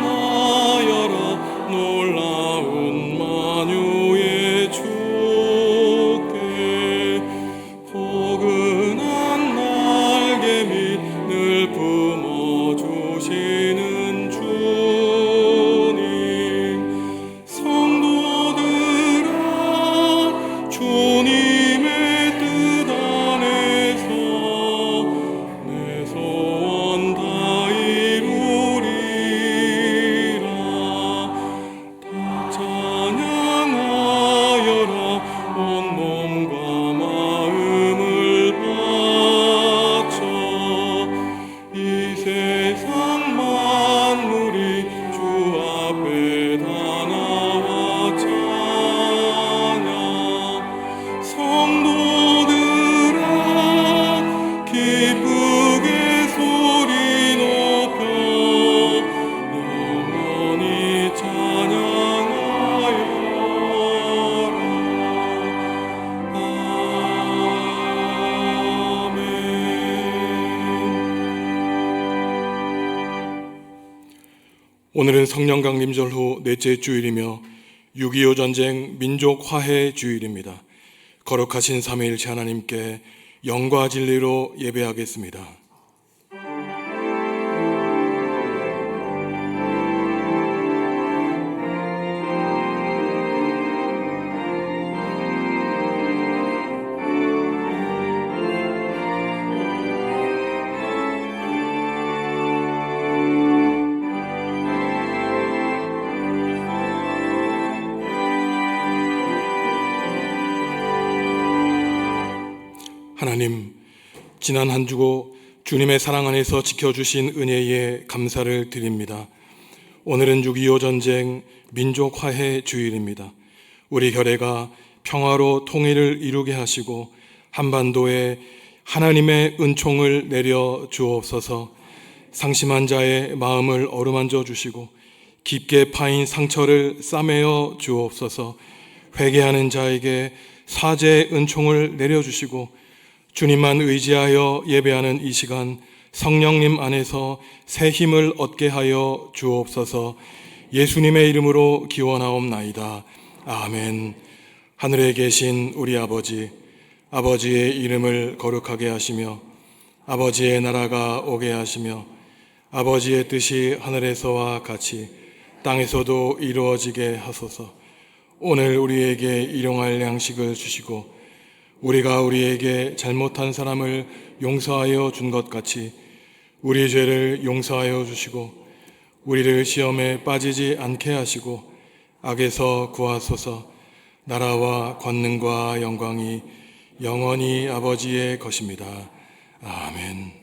찬양하여라 놀라운 만유의 주께 포근한 날개 밑 늘 품어주시는 주님 성도들아 주님의 뜻 안에서 내 소원 다 이루리라 다 찬양하여라 온몸과 마음을 바쳐 이 세상 만물이 주 앞에 다 나와 찬양 성도들아 기쁘게 소리 높여 영원히 찬양하여라 아멘. 오늘은 성령 강림절 후 넷째 주일이며 6.25 전쟁 민족 화해 주일입니다. 거룩하신 삼위일체 하나님께 영과 진리로 예배하겠습니다. 하나님, 지난 한 주고 주님의 사랑 안에서 지켜주신 은혜에 감사를 드립니다. 오늘은 6.25 전쟁 민족 화해 주일입니다. 우리 결의가 평화로 통일을 이루게 하시고 한반도에 하나님의 은총을 내려 주옵소서. 상심한 자의 마음을 어루만져 주시고 깊게 파인 상처를 싸매어 주옵소서. 회개하는 자에게 사죄의 은총을 내려주시고 주님만 의지하여 예배하는 이 시간 성령님 안에서 새 힘을 얻게 하여 주옵소서. 예수님의 이름으로 기원하옵나이다. 아멘. 하늘에 계신 우리 아버지, 아버지의 이름을 거룩하게 하시며 아버지의 나라가 오게 하시며 아버지의 뜻이 하늘에서와 같이 땅에서도 이루어지게 하소서. 오늘 우리에게 일용할 양식을 주시고 우리가 우리에게 잘못한 사람을 용서하여 준 것 같이 우리 죄를 용서하여 주시고 우리를 시험에 빠지지 않게 하시고 악에서 구하소서. 나라와 권능과 영광이 영원히 아버지의 것입니다. 아멘.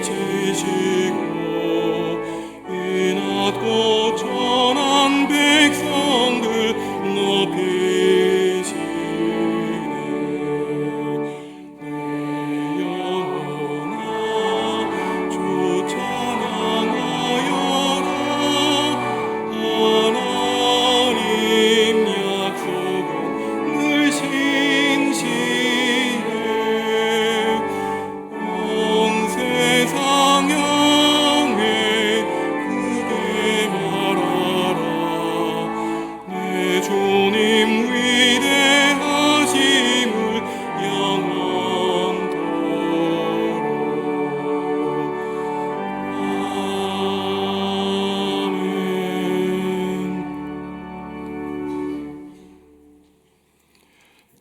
지시고 낮고 천한 백성들 높이시네. 내 영혼아 주 찬양하여라. 하나님 약속은 늘 신실해. 온 세상 향해 크게 말하라. 내 주님 위대하심을 영원토록. 아멘.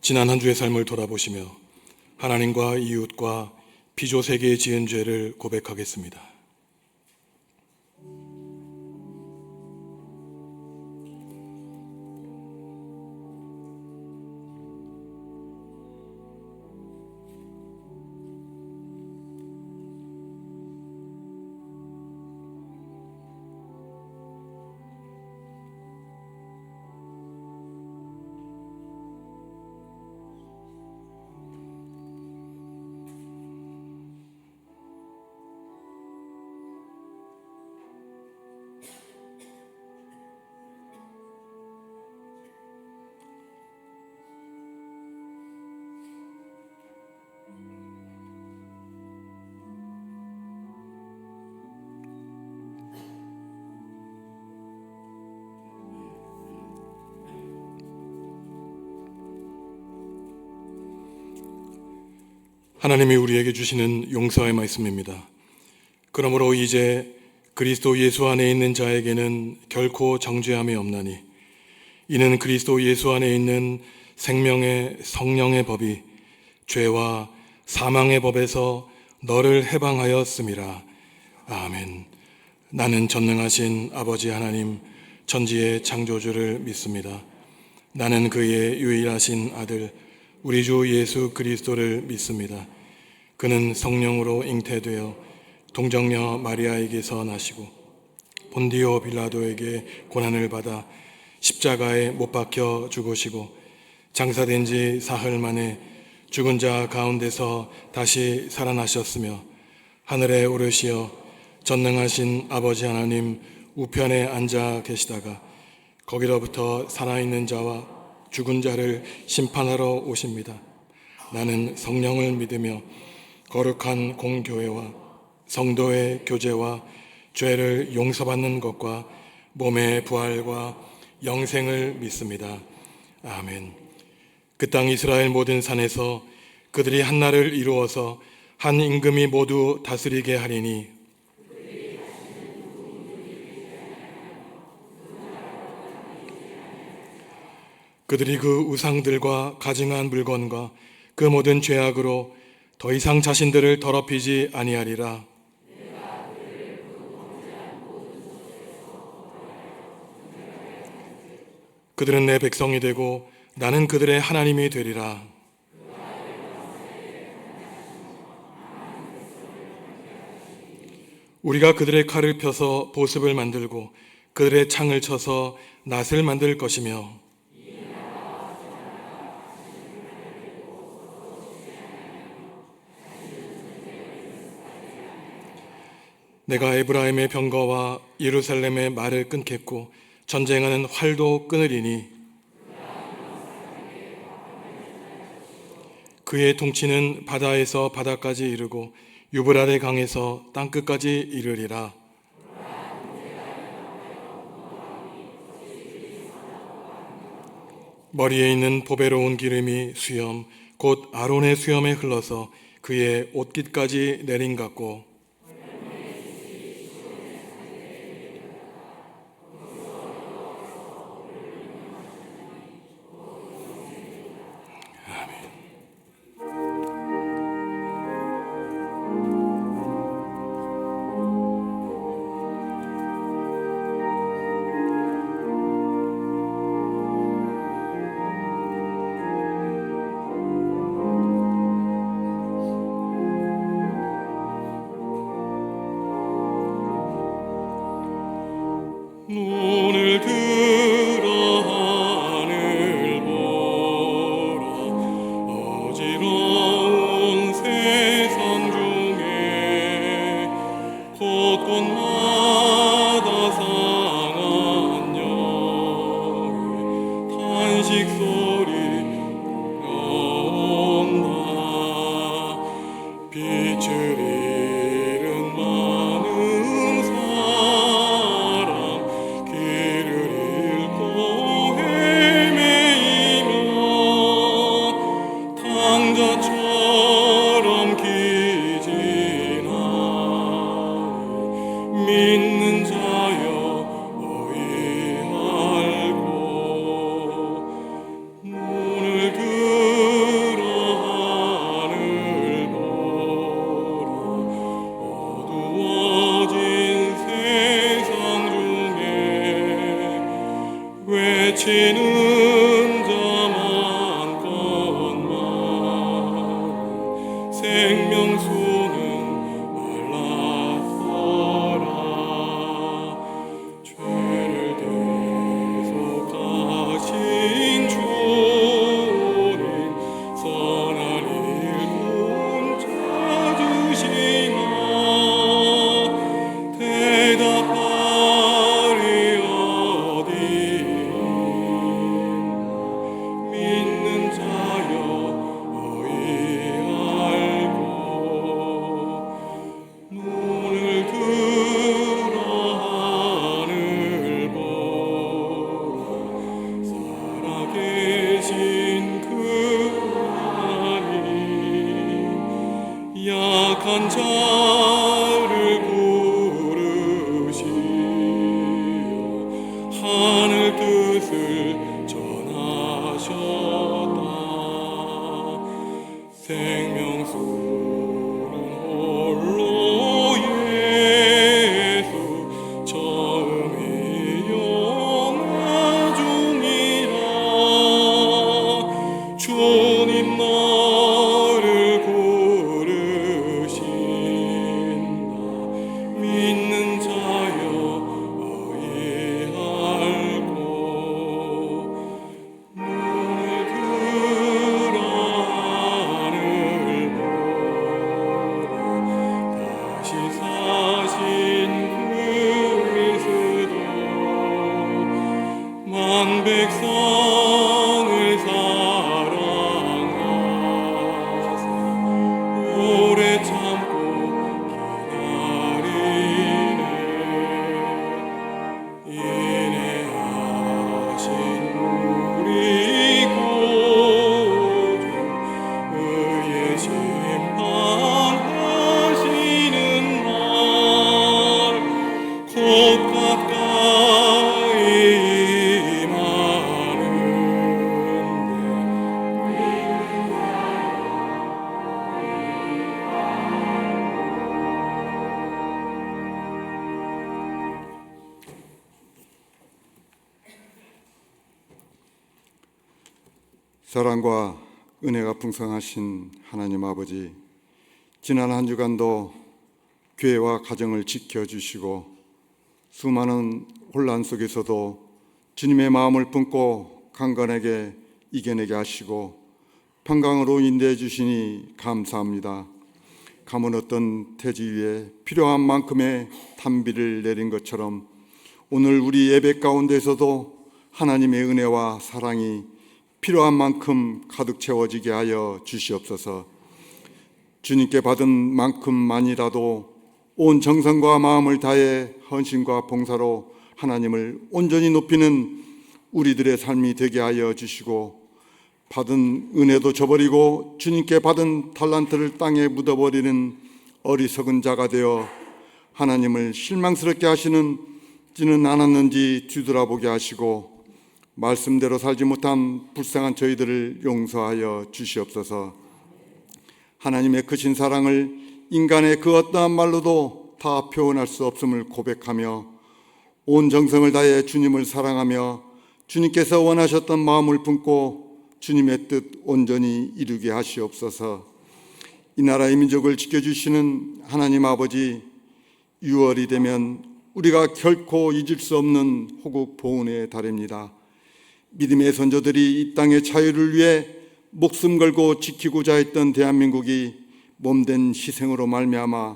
지난 한 주의 삶을 돌아보시며 하나님과 이웃과 피조세계에 지은 죄를 고백하겠습니다. 하나님이 우리에게 주시는 용서의 말씀입니다. 그러므로 이제 그리스도 예수 안에 있는 자에게는 결코 정죄함이 없나니 이는 그리스도 예수 안에 있는 생명의 성령의 법이 죄와 사망의 법에서 너를 해방하였음이라. 아멘. 나는 전능하신 아버지 하나님 천지의 창조주를 믿습니다. 나는 그의 유일하신 아들 우리 주 예수 그리스도를 믿습니다. 그는 성령으로 잉태되어 동정녀 마리아에게서 나시고 본디오 빌라도에게 고난을 받아 십자가에 못 박혀 죽으시고 장사된 지 사흘 만에 죽은 자 가운데서 다시 살아나셨으며 하늘에 오르시어 전능하신 아버지 하나님 우편에 앉아 계시다가 거기로부터 살아있는 자와 죽은 자를 심판하러 오십니다. 나는 성령을 믿으며 거룩한 공교회와 성도의 교제와 죄를 용서받는 것과 몸의 부활과 영생을 믿습니다. 아멘. 그 땅 이스라엘 모든 산에서 그들이 한나를 이루어서 한 임금이 모두 다스리게 하리니 그들이 그 우상들과 가증한 물건과 그 모든 죄악으로 더 이상 자신들을 더럽히지 아니하리라. 그들은 내 백성이 되고 나는 그들의 하나님이 되리라. 우리가 그들의 칼을 펴서 보습을 만들고 그들의 창을 쳐서 낫을 만들 것이며 내가 에브라임의 병거와 예루살렘의 말을 끊겠고 전쟁하는 활도 끊으리니 그의 통치는 바다에서 바다까지 이르고 유브라데 강에서 땅끝까지 이르리라. 머리에 있는 보배로운 기름이 수염 곧 아론의 수염에 흘러서 그의 옷깃까지 내린 같고 바다 상한 여의 탄식 소리 나온다. 빛을 잃은 많은 사람 길을 잃고 헤매이며 탕자처럼 기진하니 믿는 자여 어이할고 눈을 들어 하늘 보라. 어두워진 세상 중에 외치는 자 많건만 생명수는 말랐어라. 죄를 대속하신 주님 선한 일꾼 찾으시나 대답하리 어디 있나. 믿는 자여 어이할고 눈을 들어 하늘 보라. 살아계신 그 하나님 약한 자를 부르시어 하늘 뜻을 전하셨다. 생명수는 홀로 예수 처음이 영화중이라. 주님 너를 부르신다. 믿는 자여 어이할고 눈을 들어 하늘 보라. 다시 사신 그리스도 만 백성을 사랑하사 오래 참고 기다리네. 인내하신 우리 구주 의의 심판하시는 날 곧 가까이 사랑과 은혜가 풍성하신 하나님 아버지, 지난 한 주간도 교회와 가정을 지켜주시고 수많은 혼란 속에서도 주님의 마음을 품고 강건하게 이겨내게 하시고 평강으로 인도해 주시니 감사합니다. 가문 어떤 태지 위에 필요한 만큼의 단비를 내린 것처럼 오늘 우리 예배 가운데서도 하나님의 은혜와 사랑이 필요한 만큼 가득 채워지게 하여 주시옵소서. 주님께 받은 만큼만이라도 온 정성과 마음을 다해 헌신과 봉사로 하나님을 온전히 높이는 우리들의 삶이 되게 하여 주시고, 받은 은혜도 저버리고 주님께 받은 달란트를 땅에 묻어버리는 어리석은 자가 되어 하나님을 실망스럽게 하시는지는 않았는지 뒤돌아보게 하시고 말씀대로 살지 못한 불쌍한 저희들을 용서하여 주시옵소서. 하나님의 크신 사랑을 인간의 그 어떠한 말로도 다 표현할 수 없음을 고백하며 온 정성을 다해 주님을 사랑하며 주님께서 원하셨던 마음을 품고 주님의 뜻 온전히 이루게 하시옵소서. 이 나라의 민족을 지켜주시는 하나님 아버지, 6월이 되면 우리가 결코 잊을 수 없는 호국 보훈의 달입니다. 믿음의 선조들이 이 땅의 자유를 위해 목숨 걸고 지키고자 했던 대한민국이 몸된 희생으로 말미암아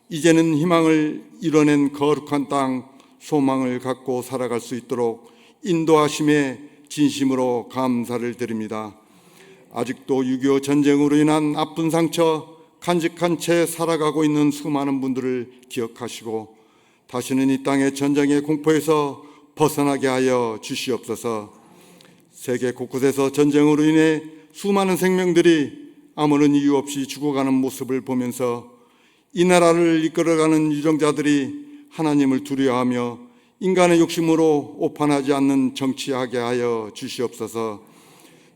이제는 희망을 이뤄낸 거룩한 땅 소망을 갖고 살아갈 수 있도록 인도하심에 진심으로 감사를 드립니다. 아직도 6.25 전쟁으로 인한 아픈 상처 간직한 채 살아가고 있는 수많은 분들을 기억하시고 다시는 이 땅의 전쟁의 공포에서 벗어나게 하여 주시옵소서. 세계 곳곳에서 전쟁으로 인해 수많은 생명들이 아무런 이유 없이 죽어가는 모습을 보면서 이 나라를 이끌어가는 유정자들이 하나님을 두려워하며 인간의 욕심으로 오판하지 않는 정치하게 하여 주시옵소서.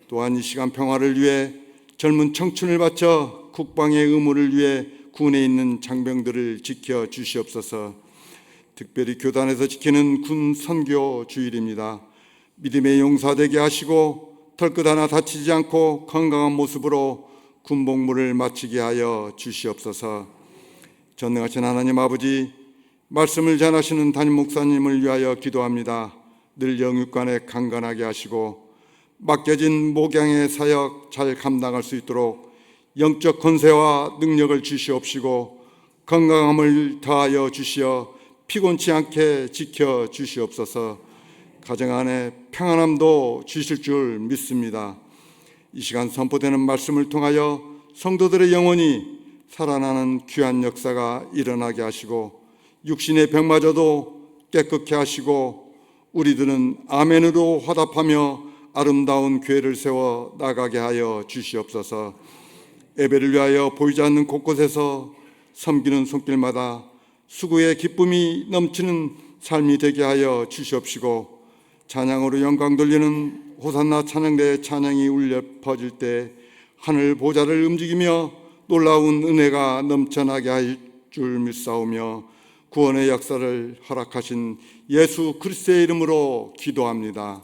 또한 이 시간 평화를 위해 젊은 청춘을 바쳐 국방의 의무를 위해 군에 있는 장병들을 지켜 주시옵소서. 특별히 교단에서 지키는 군 선교 주일입니다. 믿음의 용사되게 하시고 털끝 하나 다치지 않고 건강한 모습으로 군복무를 마치게 하여 주시옵소서. 전능하신 하나님 아버지, 말씀을 전하시는 담임 목사님을 위하여 기도합니다. 늘 영육간에 강건하게 하시고 맡겨진 목양의 사역 잘 감당할 수 있도록 영적 권세와 능력을 주시옵시고 건강함을 더하여 주시어 피곤치 않게 지켜 주시옵소서. 가정 안에 평안함도 주실 줄 믿습니다. 이 시간 선포되는 말씀을 통하여 성도들의 영혼이 살아나는 귀한 역사가 일어나게 하시고 육신의 병마저도 깨끗게 하시고 우리들은 아멘으로 화답하며 아름다운 교회를 세워 나가게 하여 주시옵소서. 예배를 위하여 보이지 않는 곳곳에서 섬기는 손길마다 수고의 기쁨이 넘치는 삶이 되게 하여 주시옵시고 찬양으로 영광 돌리는 호산나 찬양대의 찬양이 울려 퍼질 때 하늘 보좌를 움직이며 놀라운 은혜가 넘쳐나게 할 줄 믿사오며 구원의 역사를 허락하신 예수 그리스도의 이름으로 기도합니다.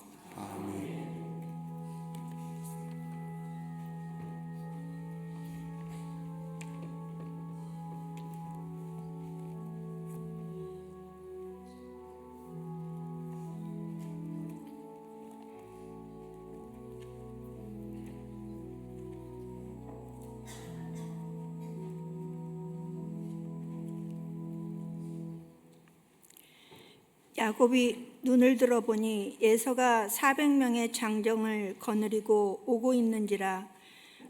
야곱이 눈을 들어보니 에서가 400명의 장정을 거느리고 오고 있는지라.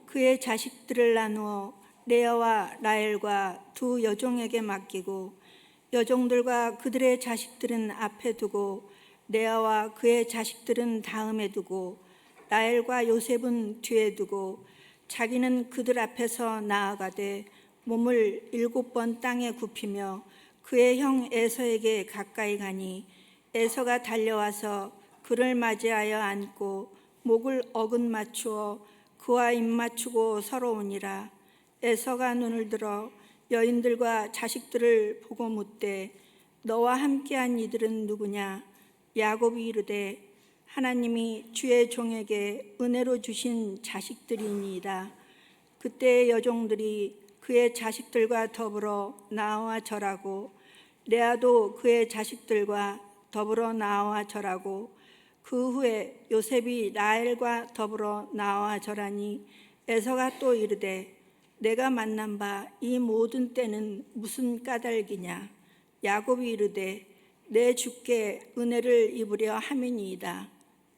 그의 자식들을 나누어 레아와 라헬과 두 여종에게 맡기고 여종들과 그들의 자식들은 앞에 두고 레아와 그의 자식들은 다음에 두고 라헬과 요셉은 뒤에 두고 자기는 그들 앞에서 나아가되 몸을 7번 땅에 굽히며 그의 형 에서에게 가까이 가니 에서가 달려와서 그를 맞이하여 안고 목을 어긋 맞추어 그와 입 맞추고 서러우니라. 에서가 눈을 들어 여인들과 자식들을 보고 묻되 너와 함께한 이들은 누구냐? 야곱이 이르되 하나님이 주의 종에게 은혜로 주신 자식들이니이다. 그때 여종들이 그의 자식들과 더불어 나와 절하고 레아도 그의 자식들과 더불어 나와 절하고 그 후에 요셉이 라헬과 더불어 나와 절하니 에서가 또 이르되 내가 만난 바 이 모든 때는 무슨 까닭이냐? 야곱이 이르되 내 주께 은혜를 입으려 함이니이다.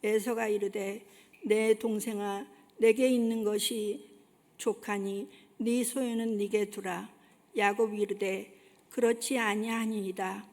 에서가 이르되 내 동생아 내게 있는 것이 족하니 네 소유는 네게 두라. 야곱이 이르되 그렇지 아니하니이다.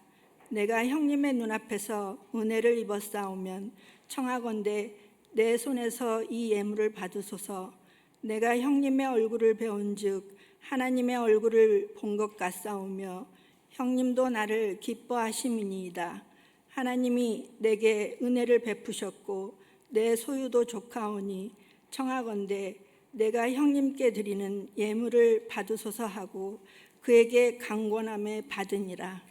내가 형님의 눈앞에서 은혜를 입었사오면 청하건대 내 손에서 이 예물을 받으소서. 내가 형님의 얼굴을 배운즉 하나님의 얼굴을 본 것 같사오며 형님도 나를 기뻐하심이니이다. 하나님이 내게 은혜를 베푸셨고 내 소유도 족하오니 청하건대 내가 형님께 드리는 예물을 받으소서 하고 그에게 강권함에 받으니라.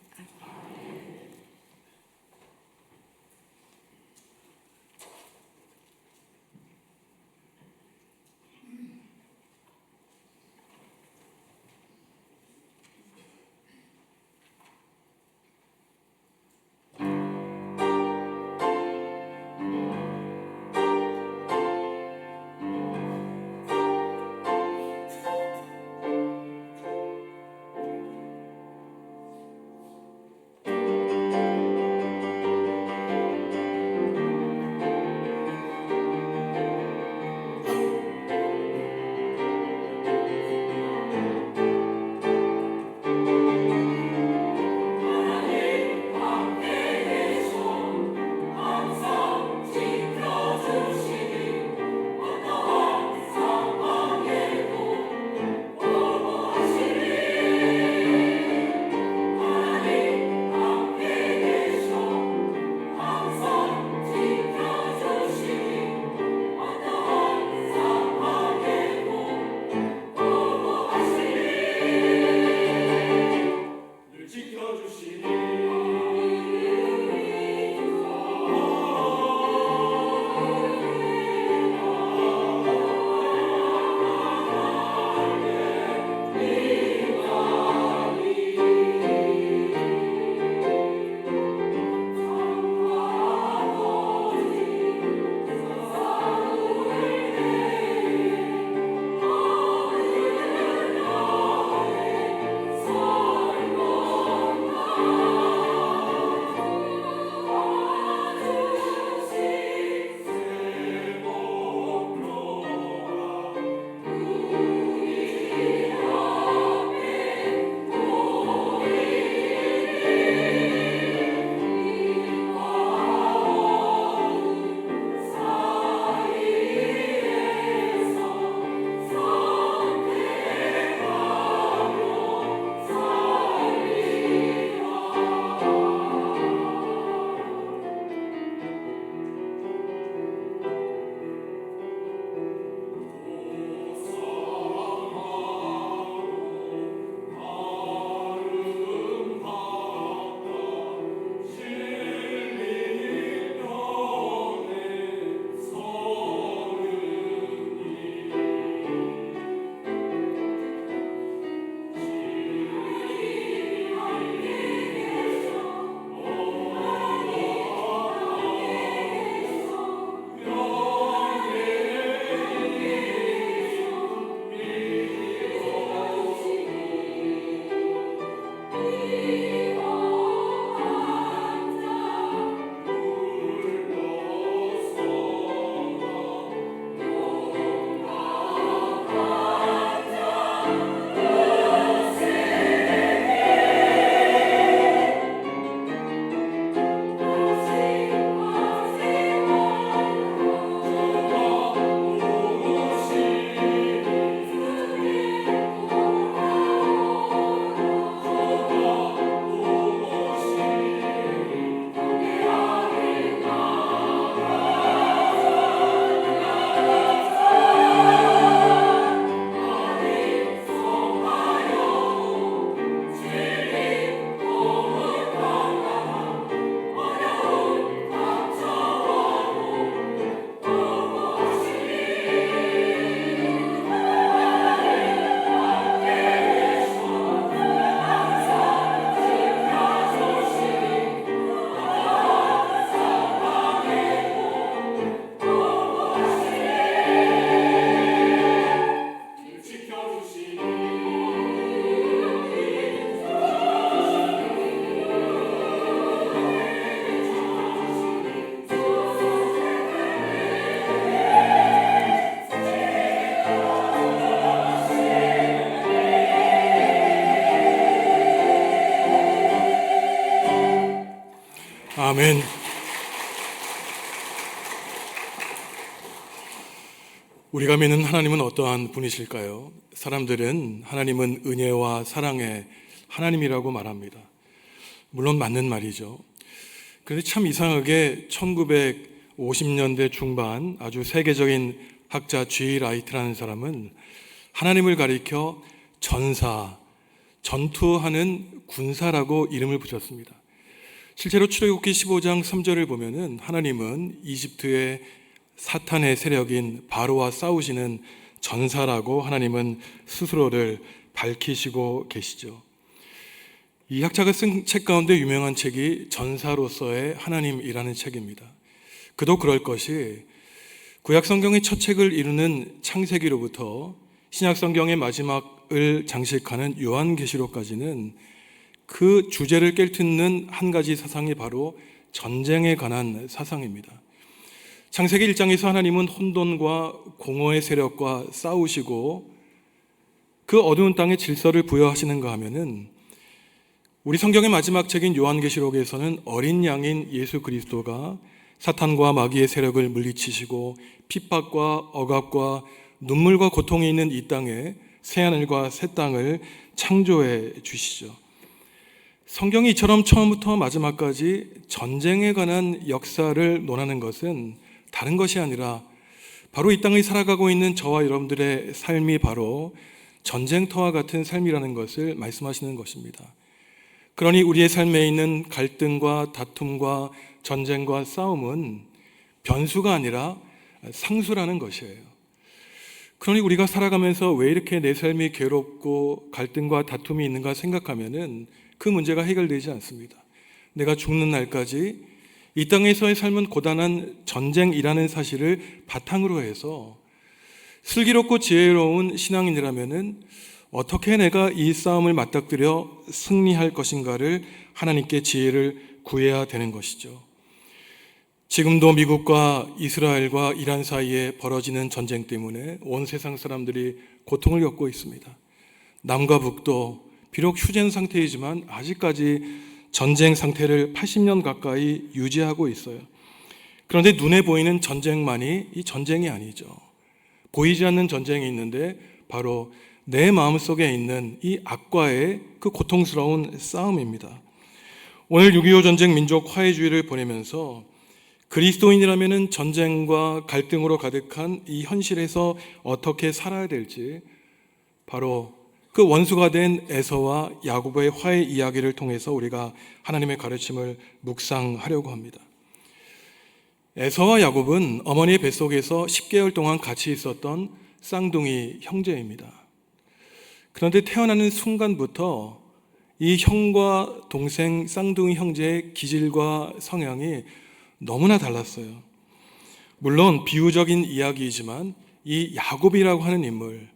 아멘. 우리가 믿는 하나님은 어떠한 분이실까요? 사람들은 하나님은 은혜와 사랑의 하나님이라고 말합니다. 물론 맞는 말이죠. 그런데 참 이상하게 1950년대 중반 아주 세계적인 학자 G. 라이트라는 사람은 하나님을 가리켜 전사, 전투하는 군사라고 이름을 붙였습니다. 실제로 출애굽기 15장 3절을 보면은 하나님은 이집트의 사탄의 세력인 바로와 싸우시는 전사라고 하나님은 스스로를 밝히시고 계시죠. 이 학자가 쓴 책 가운데 유명한 책이 전사로서의 하나님이라는 책입니다. 그도 그럴 것이 구약 성경의 첫 책을 이루는 창세기로부터 신약 성경의 마지막을 장식하는 요한계시록까지는 그 주제를 꿰뚫는 한 가지 사상이 바로 전쟁에 관한 사상입니다. 창세기 1장에서 하나님은 혼돈과 공허의 세력과 싸우시고 그 어두운 땅에 질서를 부여하시는가 하면은 우리 성경의 마지막 책인 요한계시록에서는 어린 양인 예수 그리스도가 사탄과 마귀의 세력을 물리치시고 핍박과 억압과 눈물과 고통이 있는 이 땅에 새하늘과 새 땅을 창조해 주시죠. 성경이 이처럼 처음부터 마지막까지 전쟁에 관한 역사를 논하는 것은 다른 것이 아니라 바로 이 땅을 살아가고 있는 저와 여러분들의 삶이 바로 전쟁터와 같은 삶이라는 것을 말씀하시는 것입니다. 그러니 우리의 삶에 있는 갈등과 다툼과 전쟁과 싸움은 변수가 아니라 상수라는 것이에요. 그러니 우리가 살아가면서 왜 이렇게 내 삶이 괴롭고 갈등과 다툼이 있는가 생각하면은 그 문제가 해결되지 않습니다. 내가 죽는 날까지 이 땅에서의 삶은 고단한 전쟁이라는 사실을 바탕으로 해서 슬기롭고 지혜로운 신앙인이라면은 어떻게 내가 이 싸움을 맞닥뜨려 승리할 것인가를 하나님께 지혜를 구해야 되는 것이죠. 지금도 미국과 이스라엘과 이란 사이에 벌어지는 전쟁 때문에 온 세상 사람들이 고통을 겪고 있습니다. 남과 북도 비록 휴전 상태이지만 아직까지 전쟁 상태를 80년 가까이 유지하고 있어요. 그런데 눈에 보이는 전쟁만이 이 전쟁이 아니죠. 보이지 않는 전쟁이 있는데 바로 내 마음속에 있는 이 악과의 그 고통스러운 싸움입니다. 오늘 6.25 전쟁 민족 화해주의를 보내면서 그리스도인이라면 전쟁과 갈등으로 가득한 이 현실에서 어떻게 살아야 될지 바로 그 원수가 된 에서와 야곱의 화해 이야기를 통해서 우리가 하나님의 가르침을 묵상하려고 합니다. 에서와 야곱은 어머니의 뱃속에서 10개월 동안 같이 있었던 쌍둥이 형제입니다. 그런데 태어나는 순간부터 이 형과 동생 쌍둥이 형제의 기질과 성향이 너무나 달랐어요. 물론 비유적인 이야기이지만 이 야곱이라고 하는 인물,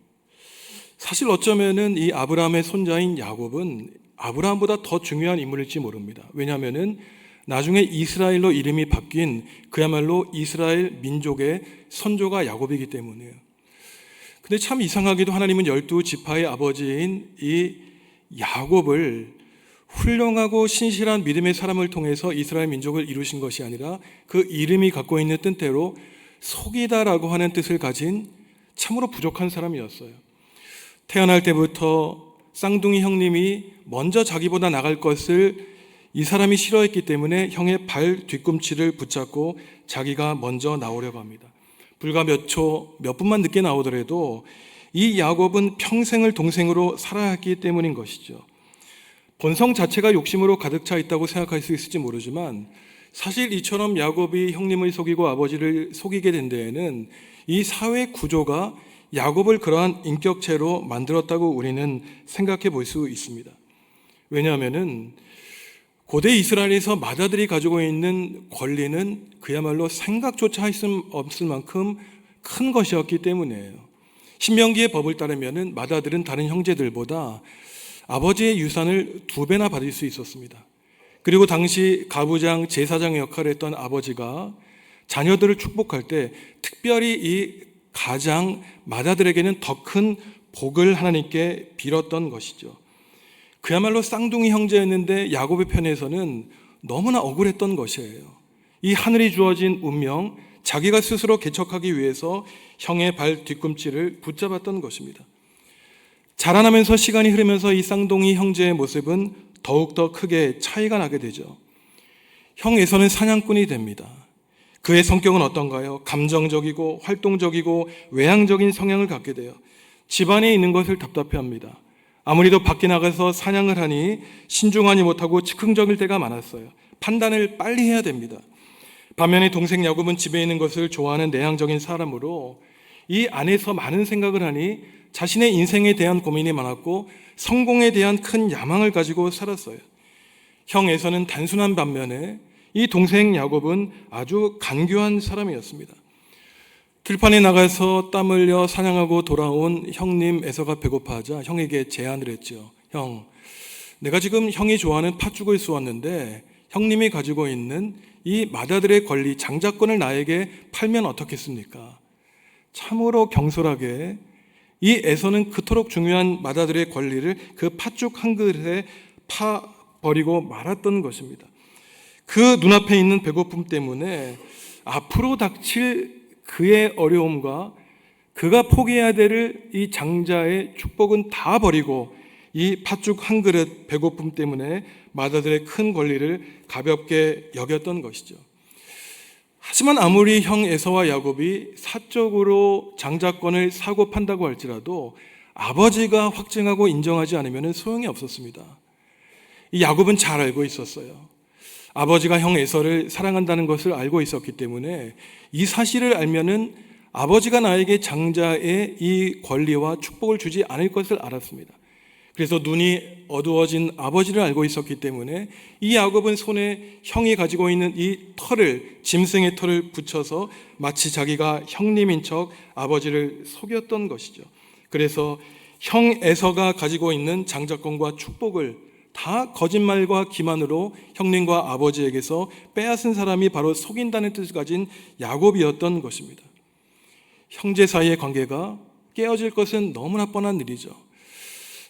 사실 어쩌면은 이 아브라함의 손자인 야곱은 아브라함보다 더 중요한 인물일지 모릅니다. 왜냐하면은 나중에 이스라엘로 이름이 바뀐 그야말로 이스라엘 민족의 선조가 야곱이기 때문이에요. 근데 참 이상하게도 하나님은 12지파의 아버지인 이 야곱을 훌륭하고 신실한 믿음의 사람을 통해서 이스라엘 민족을 이루신 것이 아니라 그 이름이 갖고 있는 뜻대로 속이다라고 하는 뜻을 가진 참으로 부족한 사람이었어요. 태어날 때부터 쌍둥이 형님이 먼저 자기보다 나갈 것을 이 사람이 싫어했기 때문에 형의 발 뒤꿈치를 붙잡고 자기가 먼저 나오려고 합니다. 불과 몇 분만 늦게 나오더라도 이 야곱은 평생을 동생으로 살아야 했기 때문인 것이죠. 본성 자체가 욕심으로 가득 차 있다고 생각할 수 있을지 모르지만 사실 이처럼 야곱이 형님을 속이고 아버지를 속이게 된 데에는 이 사회 구조가 야곱을 그러한 인격체로 만들었다고 우리는 생각해 볼 수 있습니다. 왜냐하면은 고대 이스라엘에서 마다들이 가지고 있는 권리는 그야말로 생각조차 할 수 없을 만큼 큰 것이었기 때문이에요. 신명기의 법을 따르면은 마다들은 다른 형제들보다 아버지의 유산을 2배나 받을 수 있었습니다. 그리고 당시 가부장, 제사장의 역할을 했던 아버지가 자녀들을 축복할 때 특별히 이 가장 마다들에게는 더 큰 복을 하나님께 빌었던 것이죠. 그야말로 쌍둥이 형제였는데 야곱의 편에서는 너무나 억울했던 것이에요. 이 하늘이 주어진 운명, 자기가 스스로 개척하기 위해서 형의 발 뒤꿈치를 붙잡았던 것입니다. 자라나면서 시간이 흐르면서 이 쌍둥이 형제의 모습은 더욱더 크게 차이가 나게 되죠. 형 에서는 사냥꾼이 됩니다. 그의 성격은 어떤가요? 감정적이고 활동적이고 외향적인 성향을 갖게 돼요. 집안에 있는 것을 답답해합니다. 아무리도 밖에 나가서 사냥을 하니 신중하지 못하고 즉흥적일 때가 많았어요. 판단을 빨리 해야 됩니다. 반면에 동생 야곱은 집에 있는 것을 좋아하는 내향적인 사람으로 이 안에서 많은 생각을 하니 자신의 인생에 대한 고민이 많았고 성공에 대한 큰 야망을 가지고 살았어요. 형 에서는 단순한 반면에 이 동생 야곱은 아주 간교한 사람이었습니다. 들판에 나가서 땀 흘려 사냥하고 돌아온 형님 에서가 배고파하자 형에게 제안을 했죠. 형, 내가 지금 형이 좋아하는 팥죽을 쏘았는데 형님이 가지고 있는 이 마다들의 권리, 장자권을 나에게 팔면 어떻겠습니까? 참으로 경솔하게 이 에서는 그토록 중요한 마다들의 권리를 그 팥죽 한 그릇에 파버리고 말았던 것입니다. 그 눈앞에 있는 배고픔 때문에 앞으로 닥칠 그의 어려움과 그가 포기해야 될 이 장자의 축복은 다 버리고 이 팥죽 한 그릇 배고픔 때문에 마다들의 큰 권리를 가볍게 여겼던 것이죠. 하지만 아무리 형 에서와 야곱이 사적으로 장자권을 사고 판다고 할지라도 아버지가 확증하고 인정하지 않으면 소용이 없었습니다. 이 야곱은 잘 알고 있었어요. 아버지가 형 에서를 사랑한다는 것을 알고 있었기 때문에 이 사실을 알면은 아버지가 나에게 장자의 이 권리와 축복을 주지 않을 것을 알았습니다. 그래서 눈이 어두워진 아버지를 알고 있었기 때문에 이 야곱은 손에 형이 가지고 있는 이 털을, 짐승의 털을 붙여서 마치 자기가 형님인 척 아버지를 속였던 것이죠. 그래서 형 에서가 가지고 있는 장자권과 축복을 다 거짓말과 기만으로 형님과 아버지에게서 빼앗은 사람이 바로 속인다는 뜻을 가진 야곱이었던 것입니다. 형제 사이의 관계가 깨어질 것은 너무나 뻔한 일이죠.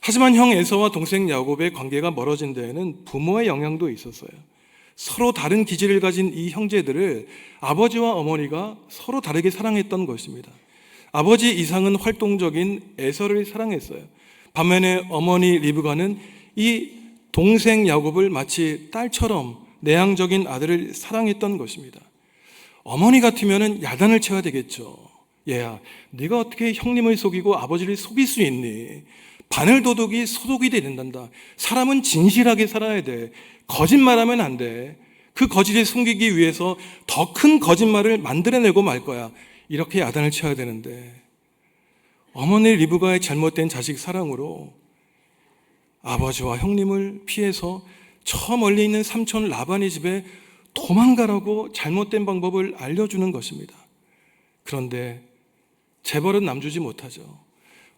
하지만 형 에서와 동생 야곱의 관계가 멀어진 데에는 부모의 영향도 있었어요. 서로 다른 기질을 가진 이 형제들을 아버지와 어머니가 서로 다르게 사랑했던 것입니다. 아버지 이상은 활동적인 에서를 사랑했어요. 반면에 어머니 리브가는 이 동생 야곱을 마치 딸처럼 내향적인 아들을 사랑했던 것입니다. 어머니 같으면 야단을 쳐야 되겠죠. 얘야, 네가 어떻게 형님을 속이고 아버지를 속일 수 있니? 바늘도둑이 소독이 된단다. 사람은 진실하게 살아야 돼. 거짓말하면 안 돼. 그 거짓을 숨기기 위해서 더 큰 거짓말을 만들어내고 말 거야. 이렇게 야단을 쳐야 되는데 어머니 리브가의 잘못된 자식 사랑으로 아버지와 형님을 피해서 저 멀리 있는 삼촌 라반의 집에 도망가라고 잘못된 방법을 알려주는 것입니다. 그런데 재벌은 남주지 못하죠.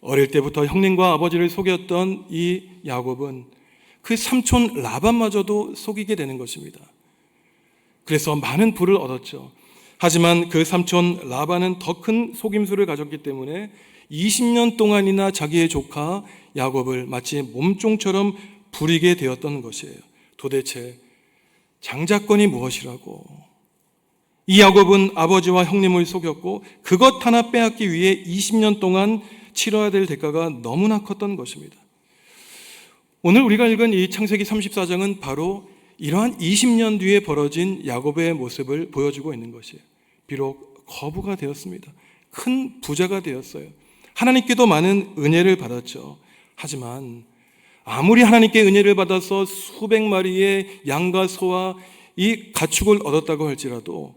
어릴 때부터 형님과 아버지를 속였던 이 야곱은 그 삼촌 라반마저도 속이게 되는 것입니다. 그래서 많은 부를 얻었죠. 하지만 그 삼촌 라반은 더 큰 속임수를 가졌기 때문에 20년 동안이나 자기의 조카 야곱을 마치 몸종처럼 부리게 되었던 것이에요. 도대체 장자권이 무엇이라고? 이 야곱은 아버지와 형님을 속였고 그것 하나 빼앗기 위해 20년 동안 치러야 될 대가가 너무나 컸던 것입니다. 오늘 우리가 읽은 이 창세기 34장은 바로 이러한 20년 뒤에 벌어진 야곱의 모습을 보여주고 있는 것이에요. 비록 거부가 되었습니다. 큰 부자가 되었어요. 하나님께도 많은 은혜를 받았죠. 하지만 아무리 하나님께 은혜를 받아서 수백 마리의 양과 소와 이 가축을 얻었다고 할지라도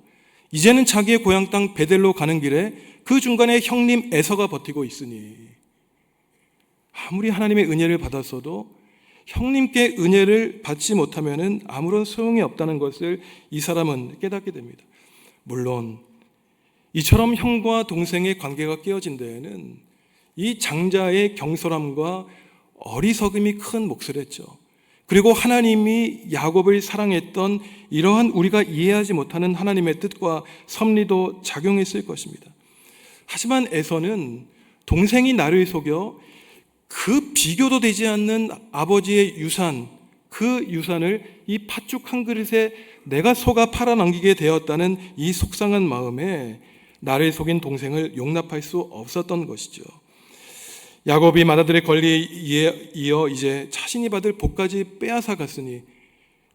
이제는 자기의 고향 땅 베델로 가는 길에 그 중간에 형님 에서가 버티고 있으니 아무리 하나님의 은혜를 받았어도 형님께 은혜를 받지 못하면 아무런 소용이 없다는 것을 이 사람은 깨닫게 됩니다. 물론 이처럼 형과 동생의 관계가 깨어진 데에는 이 장자의 경솔함과 어리석음이 큰 몫을 했죠. 그리고 하나님이 야곱을 사랑했던 이러한 우리가 이해하지 못하는 하나님의 뜻과 섭리도 작용했을 것입니다. 하지만 에서는 동생이 나를 속여 그 비교도 되지 않는 아버지의 유산, 그 유산을 이 팥죽 한 그릇에 내가 속아 팔아넘기게 되었다는 이 속상한 마음에 나를 속인 동생을 용납할 수 없었던 것이죠. 야곱이 맏아들의 권리에 이어 이제 자신이 받을 복까지 빼앗아 갔으니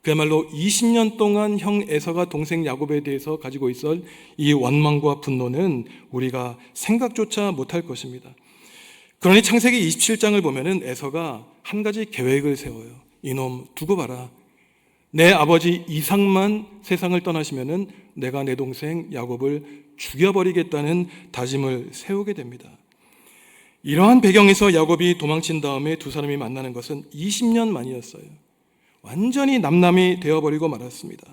그야말로 20년 동안 형 에서가 동생 야곱에 대해서 가지고 있을 이 원망과 분노는 우리가 생각조차 못할 것입니다. 그러니 창세기 27장을 보면은 에서가 한 가지 계획을 세워요. 이놈 두고 봐라. 내 아버지 이삭만 세상을 떠나시면은 내가 내 동생 야곱을 죽여버리겠다는 다짐을 세우게 됩니다. 이러한 배경에서 야곱이 도망친 다음에 두 사람이 만나는 것은 20년 만이었어요. 완전히 남남이 되어버리고 말았습니다.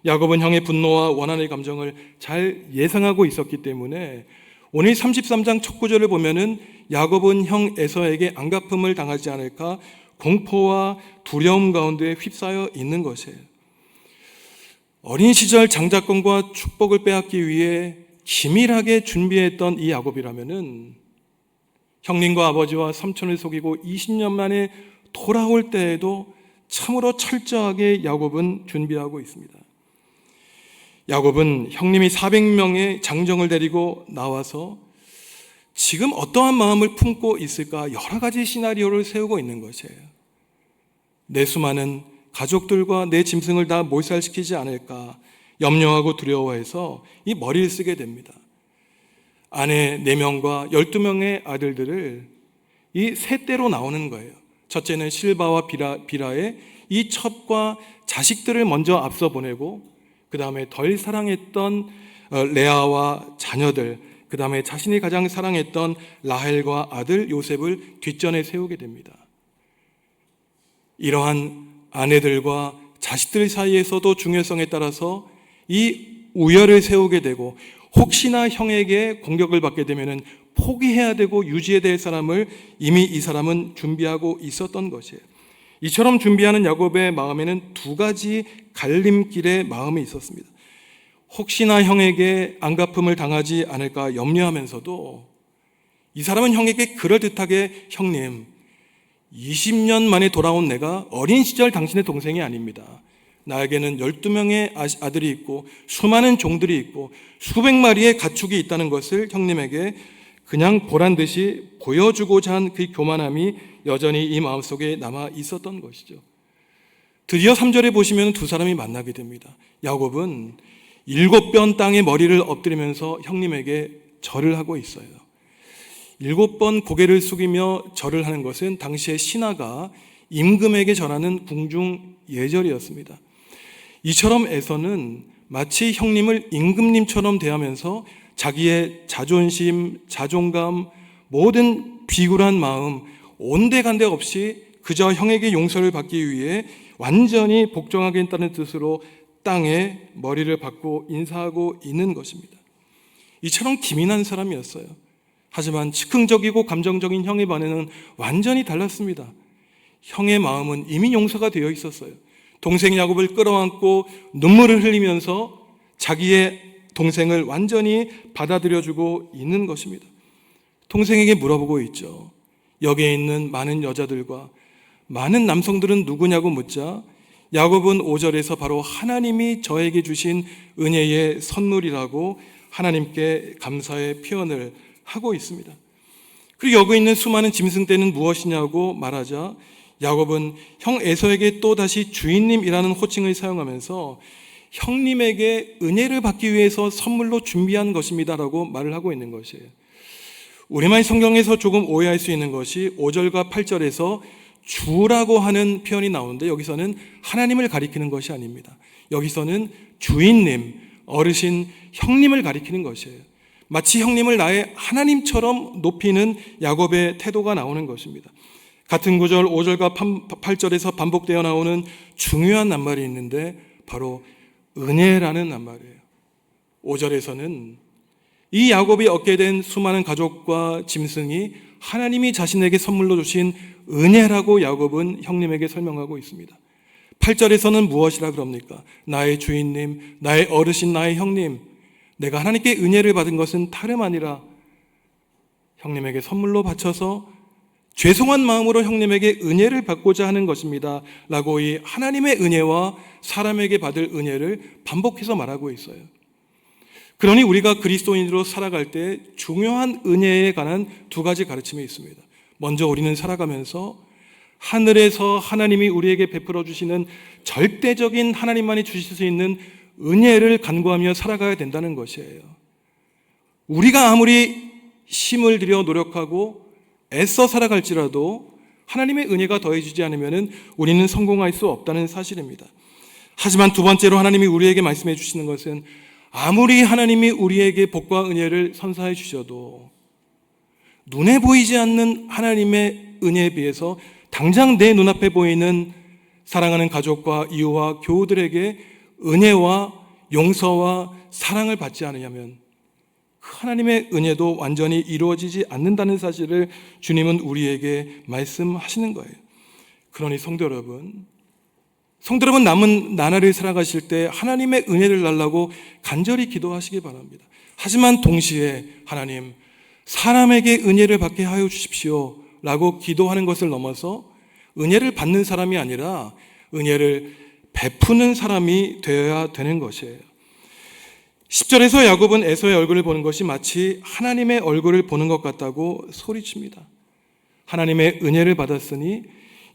야곱은 형의 분노와 원한의 감정을 잘 예상하고 있었기 때문에 오늘 33장 첫 구절을 보면은 야곱은 형 에서에게 안갚음을 당하지 않을까 공포와 두려움 가운데 휩싸여 있는 것이에요. 어린 시절 장자권과 축복을 빼앗기 위해 기밀하게 준비했던 이 야곱이라면은 형님과 아버지와 삼촌을 속이고 20년 만에 돌아올 때에도 참으로 철저하게 야곱은 준비하고 있습니다. 야곱은 형님이 400명의 장정을 데리고 나와서 지금 어떠한 마음을 품고 있을까 여러 가지 시나리오를 세우고 있는 것이에요. 내 수많은 가족들과 내 짐승을 다 몰살시키지 않을까 염려하고 두려워해서 이 머리를 쓰게 됩니다. 아내 4명과 12명의 아들들을 이 세 떼로 나오는 거예요. 첫째는 실바와 비라의 이 첩과 자식들을 먼저 앞서 보내고 그 다음에 덜 사랑했던 레아와 자녀들, 그 다음에 자신이 가장 사랑했던 라헬과 아들 요셉을 뒷전에 세우게 됩니다. 이러한 아내들과 자식들 사이에서도 중요성에 따라서 이 우열을 세우게 되고 혹시나 형에게 공격을 받게 되면 포기해야 되고 유지해야 될 사람을 이미 이 사람은 준비하고 있었던 것이에요. 이처럼 준비하는 야곱의 마음에는 두 가지 갈림길의 마음이 있었습니다. 혹시나 형에게 안갚음을 당하지 않을까 염려하면서도 이 사람은 형에게 그럴듯하게 형님 20년 만에 돌아온 내가 어린 시절 당신의 동생이 아닙니다. 나에게는 12명의 아들이 있고 수많은 종들이 있고 수백 마리의 가축이 있다는 것을 형님에게 그냥 보란 듯이 보여주고자 한 그 교만함이 여전히 이 마음속에 남아 있었던 것이죠. 드디어 3절에 보시면 두 사람이 만나게 됩니다. 야곱은 7번 땅에 머리를 엎드리면서 형님에게 절을 하고 있어요. 7번 고개를 숙이며 절을 하는 것은 당시의 신하가 임금에게 절하는 궁중 예절이었습니다. 이처럼 에서는 마치 형님을 임금님처럼 대하면서 자기의 자존심, 자존감, 모든 비굴한 마음 온데간데 없이 그저 형에게 용서를 받기 위해 완전히 복종하겠다는 뜻으로 땅에 머리를 박고 인사하고 있는 것입니다. 이처럼 기민한 사람이었어요. 하지만 즉흥적이고 감정적인 형의 반응은 완전히 달랐습니다. 형의 마음은 이미 용서가 되어 있었어요. 동생 야곱을 끌어안고 눈물을 흘리면서 자기의 동생을 완전히 받아들여주고 있는 것입니다. 동생에게 물어보고 있죠. 여기에 있는 많은 여자들과 많은 남성들은 누구냐고 묻자 야곱은 5절에서 바로 하나님이 저에게 주신 은혜의 선물이라고 하나님께 감사의 표현을 하고 있습니다. 그리고 여기 있는 수많은 짐승떼는 무엇이냐고 말하자 야곱은 형 에서에게 또다시 주인님이라는 호칭을 사용하면서 형님에게 은혜를 받기 위해서 선물로 준비한 것입니다라고 말을 하고 있는 것이에요. 우리말 성경에서 조금 오해할 수 있는 것이 5절과 8절에서 주라고 하는 표현이 나오는데 여기서는 하나님을 가리키는 것이 아닙니다. 여기서는 주인님, 어르신, 형님을 가리키는 것이에요. 마치 형님을 나의 하나님처럼 높이는 야곱의 태도가 나오는 것입니다. 같은 구절 5절과 8절에서 반복되어 나오는 중요한 낱말이 있는데 바로 은혜라는 낱말이에요. 5절에서는 이 야곱이 얻게 된 수많은 가족과 짐승이 하나님이 자신에게 선물로 주신 은혜라고 야곱은 형님에게 설명하고 있습니다. 8절에서는 무엇이라 그럽니까? 나의 주인님, 나의 어르신, 나의 형님, 내가 하나님께 은혜를 받은 것은 다름 아니라 형님에게 선물로 바쳐서 죄송한 마음으로 형님에게 은혜를 받고자 하는 것입니다 라고 이 하나님의 은혜와 사람에게 받을 은혜를 반복해서 말하고 있어요. 그러니 우리가 그리스도인으로 살아갈 때 중요한 은혜에 관한 두 가지 가르침이 있습니다. 먼저 우리는 살아가면서 하늘에서 하나님이 우리에게 베풀어 주시는 절대적인 하나님만이 주실 수 있는 은혜를 간구하며 살아가야 된다는 것이에요. 우리가 아무리 힘을 들여 노력하고 애써 살아갈지라도 하나님의 은혜가 더해지지 않으면 우리는 성공할 수 없다는 사실입니다. 하지만 두 번째로 하나님이 우리에게 말씀해 주시는 것은 아무리 하나님이 우리에게 복과 은혜를 선사해 주셔도 눈에 보이지 않는 하나님의 은혜에 비해서 당장 내 눈앞에 보이는 사랑하는 가족과 이웃과 교우들에게 은혜와 용서와 사랑을 받지 않으려면 하나님의 은혜도 완전히 이루어지지 않는다는 사실을 주님은 우리에게 말씀하시는 거예요. 그러니 성도 여러분 남은 나날을 살아가실 때 하나님의 은혜를 달라고 간절히 기도하시기 바랍니다. 하지만 동시에 하나님, 사람에게 은혜를 받게 하여 주십시오 라고 기도하는 것을 넘어서 은혜를 받는 사람이 아니라 은혜를 베푸는 사람이 되어야 되는 것이에요. 10절에서 야곱은 에서의 얼굴을 보는 것이 마치 하나님의 얼굴을 보는 것 같다고 소리칩니다. 하나님의 은혜를 받았으니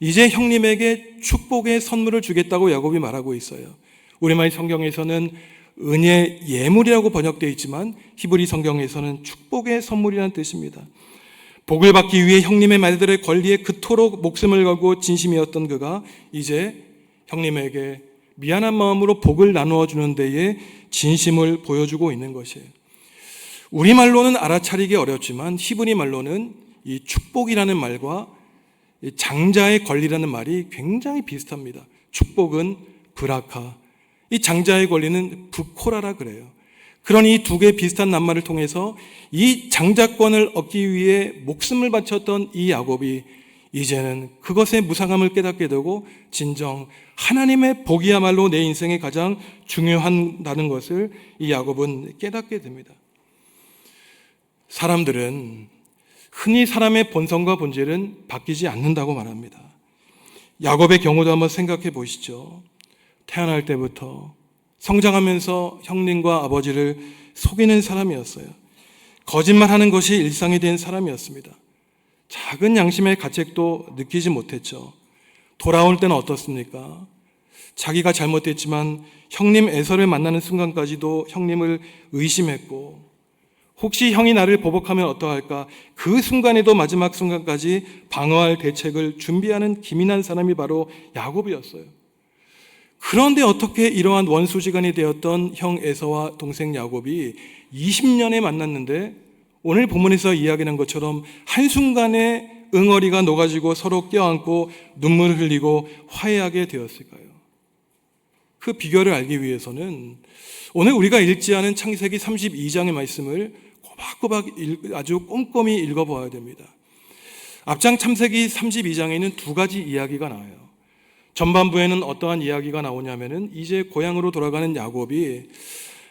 이제 형님에게 축복의 선물을 주겠다고 야곱이 말하고 있어요. 우리말 성경에서는 은혜 예물이라고 번역되어 있지만 히브리 성경에서는 축복의 선물이라는 뜻입니다. 복을 받기 위해 형님의 말들의 권리에 그토록 목숨을 걸고 진심이었던 그가 이제 형님에게 미안한 마음으로 복을 나누어 주는 데에 진심을 보여주고 있는 것이에요. 우리말로는 알아차리기 어렵지만 히브리 말로는 이 축복이라는 말과 장자의 권리라는 말이 굉장히 비슷합니다. 축복은 브라카, 이 장자의 권리는 부코라라 그래요. 그러니 이 두 개의 비슷한 낱말을 통해서 이 장자권을 얻기 위해 목숨을 바쳤던 이 야곱이 이제는 그것의 무상함을 깨닫게 되고 진정 하나님의 복이야말로 내 인생에 가장 중요하다는 것을 이 야곱은 깨닫게 됩니다. 사람들은 흔히 사람의 본성과 본질은 바뀌지 않는다고 말합니다. 야곱의 경우도 한번 생각해 보시죠. 태어날 때부터 성장하면서 형님과 아버지를 속이는 사람이었어요. 거짓말하는 것이 일상이 된 사람이었습니다. 작은 양심의 가책도 느끼지 못했죠. 돌아올 때는 어떻습니까? 자기가 잘못했지만 형님 에서를 만나는 순간까지도 형님을 의심했고 혹시 형이 나를 보복하면 어떠할까? 그 순간에도 마지막 순간까지 방어할 대책을 준비하는 기민한 사람이 바로 야곱이었어요. 그런데 어떻게 이러한 원수지간이 되었던 형 에서와 동생 야곱이 20년에 만났는데 오늘 본문에서 이야기한 것처럼 한순간에 응어리가 녹아지고 서로 껴안고 눈물을 흘리고 화해하게 되었을까요? 그 비결을 알기 위해서는 오늘 우리가 읽지 않은 창세기 32장의 말씀을 꼬박꼬박 아주 꼼꼼히 읽어보아야 됩니다. 앞장 창세기 32장에는 두 가지 이야기가 나와요. 전반부에는 어떠한 이야기가 나오냐면은 이제 고향으로 돌아가는 야곱이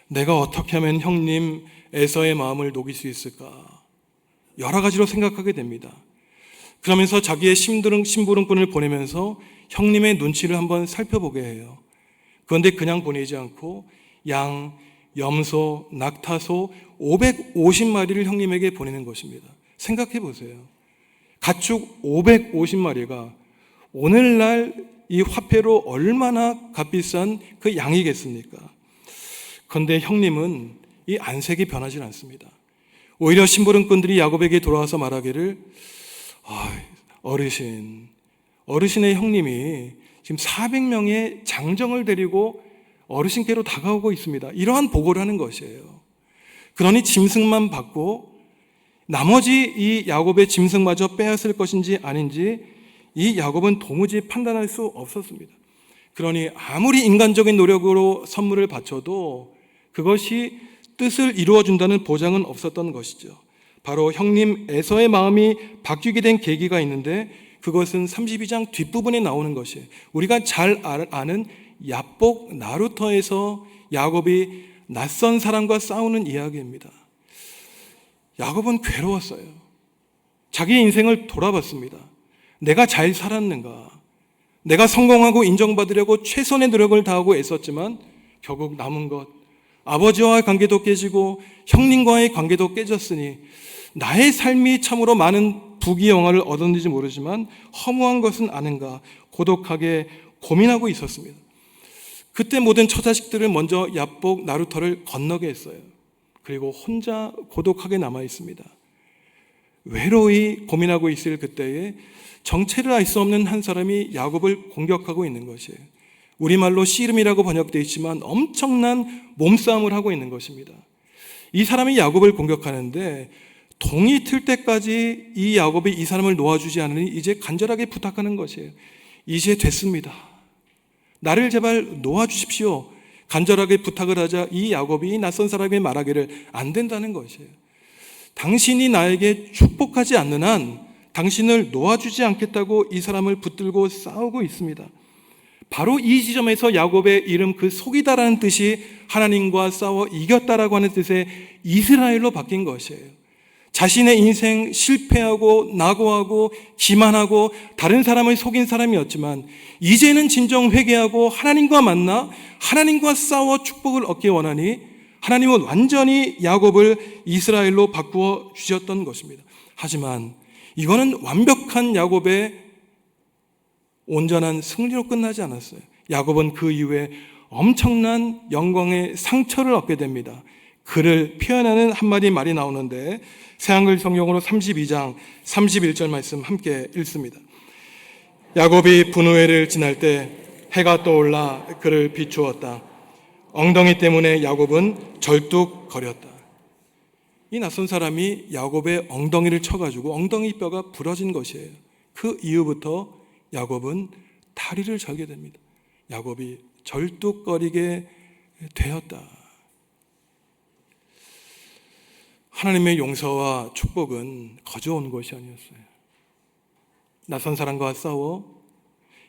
내가 어떻게 하면 형님 에서의 마음을 녹일 수 있을까? 여러 가지로 생각하게 됩니다. 그러면서 자기의 심부름꾼을 보내면서 형님의 눈치를 한번 살펴보게 해요. 그런데 그냥 보내지 않고 양, 염소, 낙타소 550마리를 형님에게 보내는 것입니다. 생각해 보세요. 가축 550마리가 오늘날 이 화폐로 얼마나 값비싼 그 양이겠습니까? 그런데 형님은 이 안색이 변하지 않습니다. 오히려 심부름꾼들이 야곱에게 돌아와서 말하기를 어르신의 형님이 지금 400명의 장정을 데리고 어르신께로 다가오고 있습니다. 이러한 보고를 하는 것이에요. 그러니 짐승만 받고 나머지 이 야곱의 짐승마저 빼앗을 것인지 아닌지 이 야곱은 도무지 판단할 수 없었습니다. 그러니 아무리 인간적인 노력으로 선물을 바쳐도 그것이 뜻을 이루어준다는 보장은 없었던 것이죠. 바로 형님 에서의 마음이 바뀌게 된 계기가 있는데 그것은 32장 뒷부분에 나오는 것이에요. 우리가 잘 아는 야복 나루터에서 야곱이 낯선 사람과 싸우는 이야기입니다. 야곱은 괴로웠어요. 자기의 인생을 돌아봤습니다. 내가 잘 살았는가? 내가 성공하고 인정받으려고 최선의 노력을 다하고 애썼지만 결국 남은 것, 아버지와의 관계도 깨지고 형님과의 관계도 깨졌으니 나의 삶이 참으로 많은 부귀영화를 얻었는지 모르지만 허무한 것은 아는가 고독하게 고민하고 있었습니다. 그때 모든 처자식들을 먼저 야복 나루터를 건너게 했어요. 그리고 혼자 고독하게 남아 있습니다. 외로이 고민하고 있을 그때에 정체를 알 수 없는 한 사람이 야곱을 공격하고 있는 것이에요. 우리말로 씨름이라고 번역되어 있지만 엄청난 몸싸움을 하고 있는 것입니다. 이 사람이 야곱을 공격하는데 동이 틀 때까지 이 야곱이 이 사람을 놓아주지 않으니 이제 간절하게 부탁하는 것이에요. 이제 됐습니다. 나를 제발 놓아주십시오. 간절하게 부탁을 하자 이 야곱이 이 낯선 사람에게 말하기를 안 된다는 것이에요. 당신이 나에게 축복하지 않는 한 당신을 놓아주지 않겠다고 이 사람을 붙들고 싸우고 있습니다. 바로 이 지점에서 야곱의 이름 그 속이다라는 뜻이 하나님과 싸워 이겼다라고 하는 뜻의 이스라엘로 바뀐 것이에요. 자신의 인생 실패하고 낙오하고 기만하고 다른 사람을 속인 사람이었지만 이제는 진정 회개하고 하나님과 만나 하나님과 싸워 축복을 얻기 원하니 하나님은 완전히 야곱을 이스라엘로 바꾸어 주셨던 것입니다. 하지만 이거는 완벽한 야곱의 온전한 승리로 끝나지 않았어요. 야곱은 그 이후에 엄청난 영광의 상처를 얻게 됩니다. 그를 표현하는 한마디 말이 나오는데 새한글 성경으로 32장 31절 말씀 함께 읽습니다. 야곱이 분우회를 지날 때 해가 떠올라 그를 비추었다. 엉덩이 때문에 야곱은 절뚝거렸다. 이 낯선 사람이 야곱의 엉덩이를 쳐가지고 엉덩이 뼈가 부러진 것이에요. 그 이후부터 야곱은 다리를 절게 됩니다. 야곱이 절뚝거리게 되었다. 하나님의 용서와 축복은 거저온 것이 아니었어요. 낯선 사람과 싸워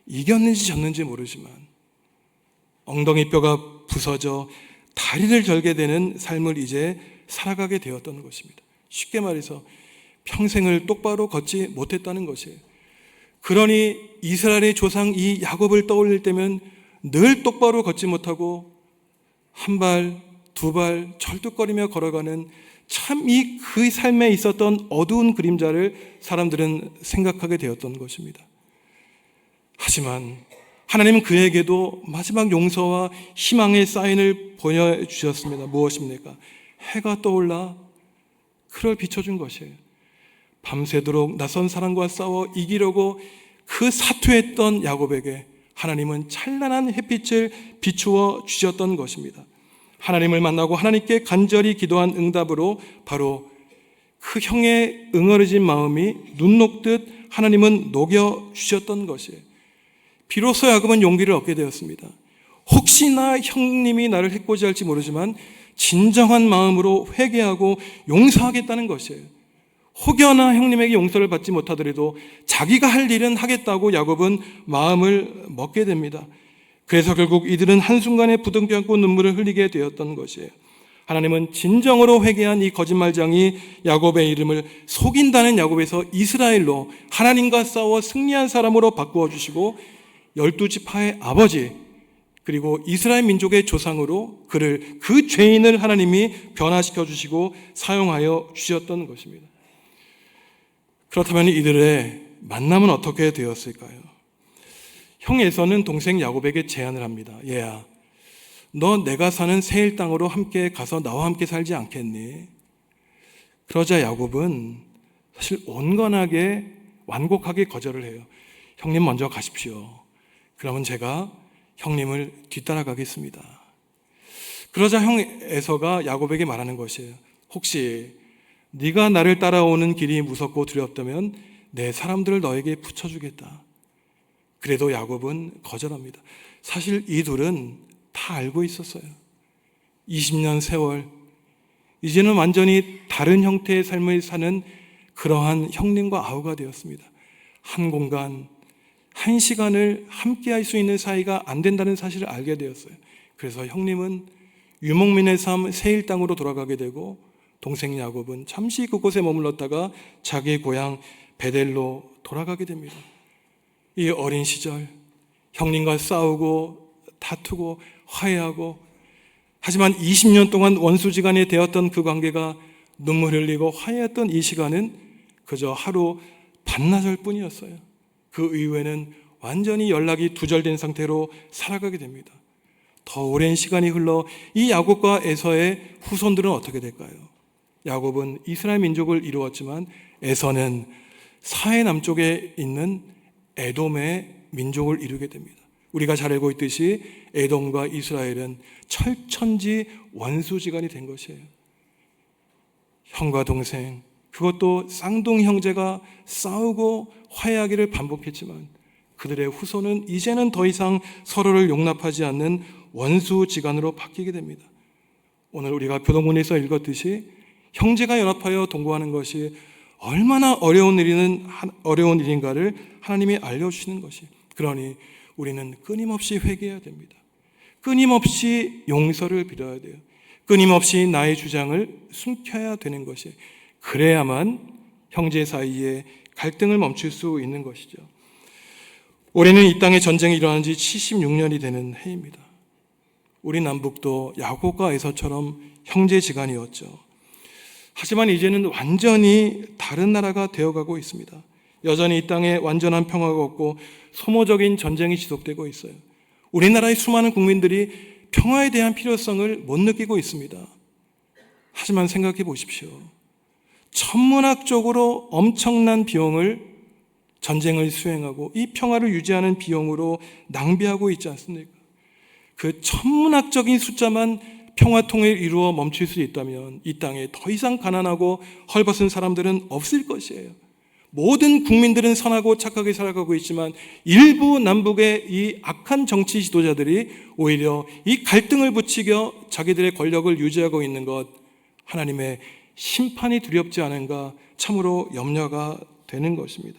이겼는지 졌는지 모르지만 엉덩이 뼈가 부서져 다리를 절게 되는 삶을 이제 살아가게 되었던 것입니다. 쉽게 말해서 평생을 똑바로 걷지 못했다는 것이에요. 그러니 이스라엘의 조상 이 야곱을 떠올릴 때면 늘 똑바로 걷지 못하고 한 발, 두 발 절뚝거리며 걸어가는 참 그 삶에 있었던 어두운 그림자를 사람들은 생각하게 되었던 것입니다. 하지만 하나님은 그에게도 마지막 용서와 희망의 사인을 보여주셨습니다. 무엇입니까? 해가 떠올라 그를 비춰준 것이에요. 밤새도록 낯선 사람과 싸워 이기려고 그 사투했던 야곱에게 하나님은 찬란한 햇빛을 비추어 주셨던 것입니다. 하나님을 만나고 하나님께 간절히 기도한 응답으로 바로 그 형의 응어리진 마음이 눈 녹듯 하나님은 녹여주셨던 것이에요. 비로소 야곱은 용기를 얻게 되었습니다. 혹시나 형님이 나를 해코지할지 모르지만 진정한 마음으로 회개하고 용서하겠다는 것이에요. 혹여나 형님에게 용서를 받지 못하더라도 자기가 할 일은 하겠다고 야곱은 마음을 먹게 됩니다. 그래서 결국 이들은 한순간에 부둥켜 안고 눈물을 흘리게 되었던 것이에요. 하나님은 진정으로 회개한 이 거짓말장이 야곱의 이름을 속인다는 야곱에서 이스라엘로 하나님과 싸워 승리한 사람으로 바꾸어 주시고 12지파의 아버지 그리고 이스라엘 민족의 조상으로 그를 그 죄인을 하나님이 변화시켜 주시고 사용하여 주셨던 것입니다. 그렇다면 이들의 만남은 어떻게 되었을까요? 형 에서는 동생 야곱에게 제안을 합니다. 얘야, 너 내가 사는 세일 땅으로 함께 가서 나와 함께 살지 않겠니? 그러자 야곱은 사실 온건하게 완곡하게 거절을 해요. 형님 먼저 가십시오. 그러면 제가 형님을 뒤따라가겠습니다. 그러자 형 에서가 야곱에게 말하는 것이에요. 혹시 네가 나를 따라오는 길이 무섭고 두렵다면 내 사람들을 너에게 붙여주겠다. 그래도 야곱은 거절합니다. 사실 이 둘은 다 알고 있었어요. 20년 세월, 이제는 완전히 다른 형태의 삶을 사는 그러한 형님과 아우가 되었습니다. 한 공간, 한 시간을 함께 할 수 있는 사이가 안 된다는 사실을 알게 되었어요. 그래서 형님은 유목민의 삶 세일 땅으로 돌아가게 되고 동생 야곱은 잠시 그곳에 머물렀다가 자기의 고향 베델로 돌아가게 됩니다. 이 어린 시절 형님과 싸우고 다투고 화해하고, 하지만 20년 동안 원수지간에 되었던 그 관계가 눈물 흘리고 화해했던 이 시간은 그저 하루 반나절 뿐이었어요. 그 이후에는 완전히 연락이 두절된 상태로 살아가게 됩니다. 더 오랜 시간이 흘러 이 야곱과 에서의 후손들은 어떻게 될까요? 야곱은 이스라엘 민족을 이루었지만 에서는 사해 남쪽에 있는 에돔의 민족을 이루게 됩니다. 우리가 잘 알고 있듯이 에돔과 이스라엘은 철천지 원수지간이 된 것이에요. 형과 동생, 그것도 쌍둥이 형제가 싸우고 화해하기를 반복했지만 그들의 후손은 이제는 더 이상 서로를 용납하지 않는 원수지간으로 바뀌게 됩니다. 오늘 우리가 교동문에서 읽었듯이 형제가 연합하여 동거하는 것이 얼마나 어려운 일인가를 하나님이 알려주시는 것이, 그러니 우리는 끊임없이 회개해야 됩니다. 끊임없이 용서를 빌어야 돼요. 끊임없이 나의 주장을 숨겨야 되는 것이, 그래야만 형제 사이에 갈등을 멈출 수 있는 것이죠. 올해는 이 땅에 전쟁이 일어난 지 76년이 되는 해입니다. 우리 남북도 야곱과 에서처럼 형제지간이었죠. 하지만 이제는 완전히 다른 나라가 되어가고 있습니다. 여전히 이 땅에 완전한 평화가 없고 소모적인 전쟁이 지속되고 있어요. 우리나라의 수많은 국민들이 평화에 대한 필요성을 못 느끼고 있습니다. 하지만 생각해 보십시오. 천문학적으로 엄청난 비용을 전쟁을 수행하고 이 평화를 유지하는 비용으로 낭비하고 있지 않습니까? 그 천문학적인 숫자만 평화통일을 이루어 멈출 수 있다면 이 땅에 더 이상 가난하고 헐벗은 사람들은 없을 것이에요. 모든 국민들은 선하고 착하게 살아가고 있지만 일부 남북의 이 악한 정치 지도자들이 오히려 이 갈등을 부추겨 자기들의 권력을 유지하고 있는 것, 하나님의 심판이 두렵지 않은가 참으로 염려가 되는 것입니다.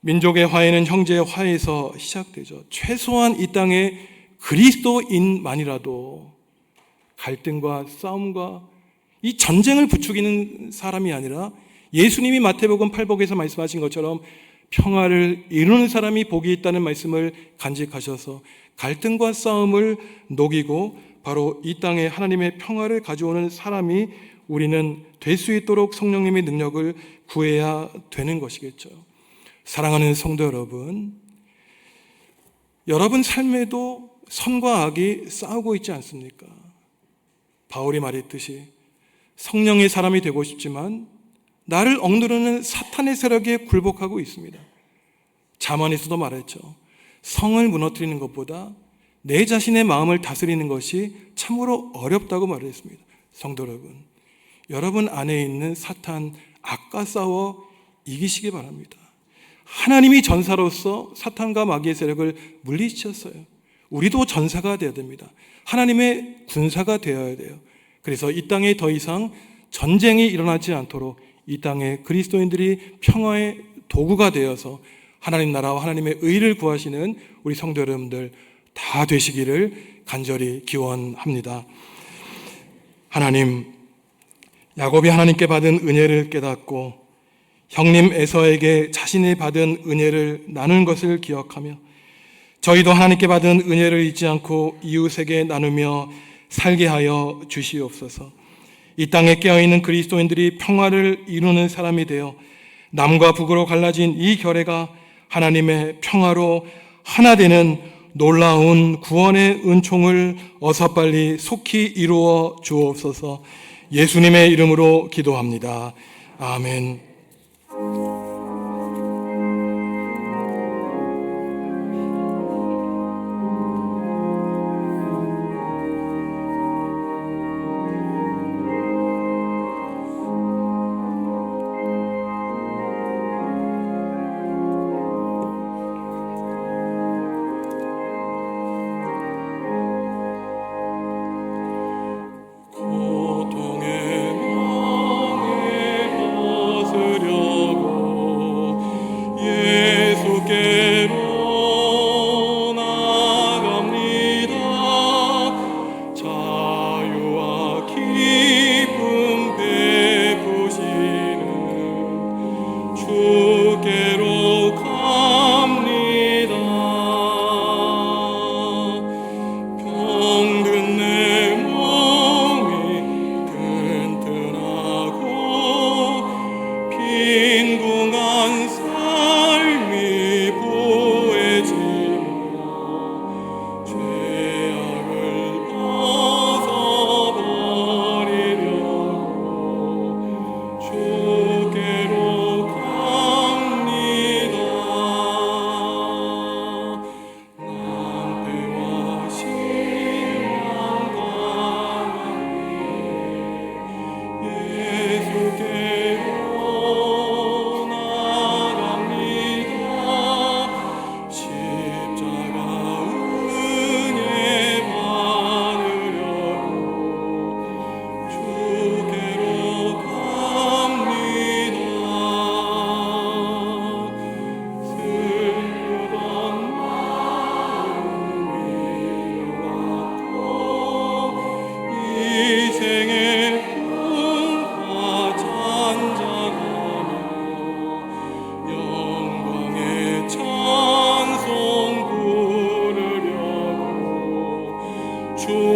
민족의 화해는 형제의 화해에서 시작되죠. 최소한 이 땅에 그리스도인만이라도 갈등과 싸움과 이 전쟁을 부추기는 사람이 아니라 예수님이 마태복음 8복에서 말씀하신 것처럼 평화를 이루는 사람이 복이 있다는 말씀을 간직하셔서 갈등과 싸움을 녹이고 바로 이 땅에 하나님의 평화를 가져오는 사람이 우리는 될 수 있도록 성령님의 능력을 구해야 되는 것이겠죠. 사랑하는 성도 여러분, 여러분 삶에도 선과 악이 싸우고 있지 않습니까? 바울이 말했듯이 성령의 사람이 되고 싶지만 나를 억누르는 사탄의 세력에 굴복하고 있습니다. 잠언에서도 말했죠. 성을 무너뜨리는 것보다 내 자신의 마음을 다스리는 것이 참으로 어렵다고 말했습니다. 성도 여러분, 여러분 안에 있는 사탄, 악과 싸워 이기시기 바랍니다. 하나님이 전사로서 사탄과 마귀의 세력을 물리치셨어요. 우리도 전사가 되어야 됩니다. 하나님의 군사가 되어야 돼요. 그래서 이 땅에 더 이상 전쟁이 일어나지 않도록 이 땅에 그리스도인들이 평화의 도구가 되어서 하나님 나라와 하나님의 의를 구하시는 우리 성도 여러분들 다 되시기를 간절히 기원합니다. 하나님, 야곱이 하나님께 받은 은혜를 깨닫고 형님 에서에게 자신이 받은 은혜를 나눈 것을 기억하며 저희도 하나님께 받은 은혜를 잊지 않고 이웃에게 나누며 살게 하여 주시옵소서. 이 땅에 깨어있는 그리스도인들이 평화를 이루는 사람이 되어 남과 북으로 갈라진 이 결의가 하나님의 평화로 하나 되는 놀라운 구원의 은총을 어서 빨리 속히 이루어 주옵소서. 예수님의 이름으로 기도합니다. 아멘. 고통의 망에 벗으려고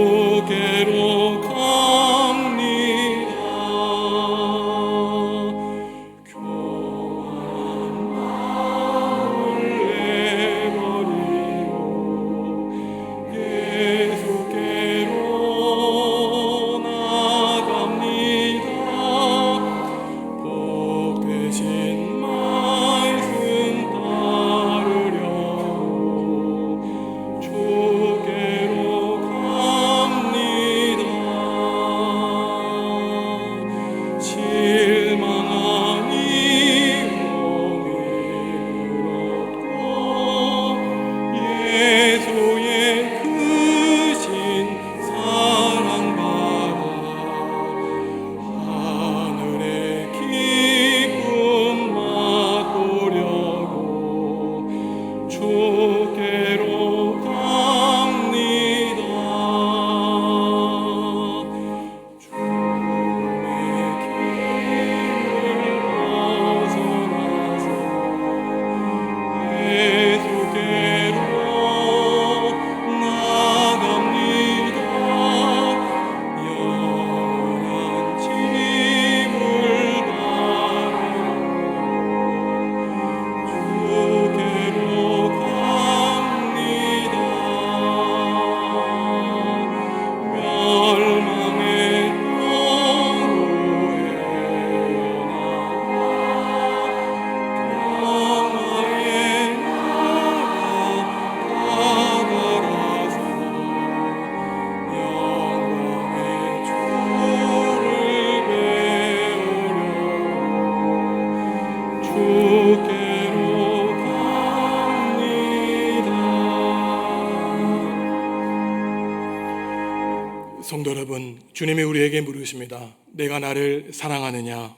주께로 갑니다. 교만한 마음을 내버리고 예수께로 나갑니다. 복되신 말씀 따르려고 주께로 갑니다. 실망한 이 몸이 물었고 예수의 크신 사랑 바라 하늘의 기쁨 맛보려고 주께로 갑니다. 죽음의 길을 벗어나서 예수께로 나갑니다. 영원한 짐을 바라고 주께로 갑니다. 멸망의 도로에 평화의 나라 다가가서 영광의 주를 배우려고 주께로 갑니다. 성도 여러분, 주님이 우리에게 물으십니다. 내가 나를 사랑하느냐?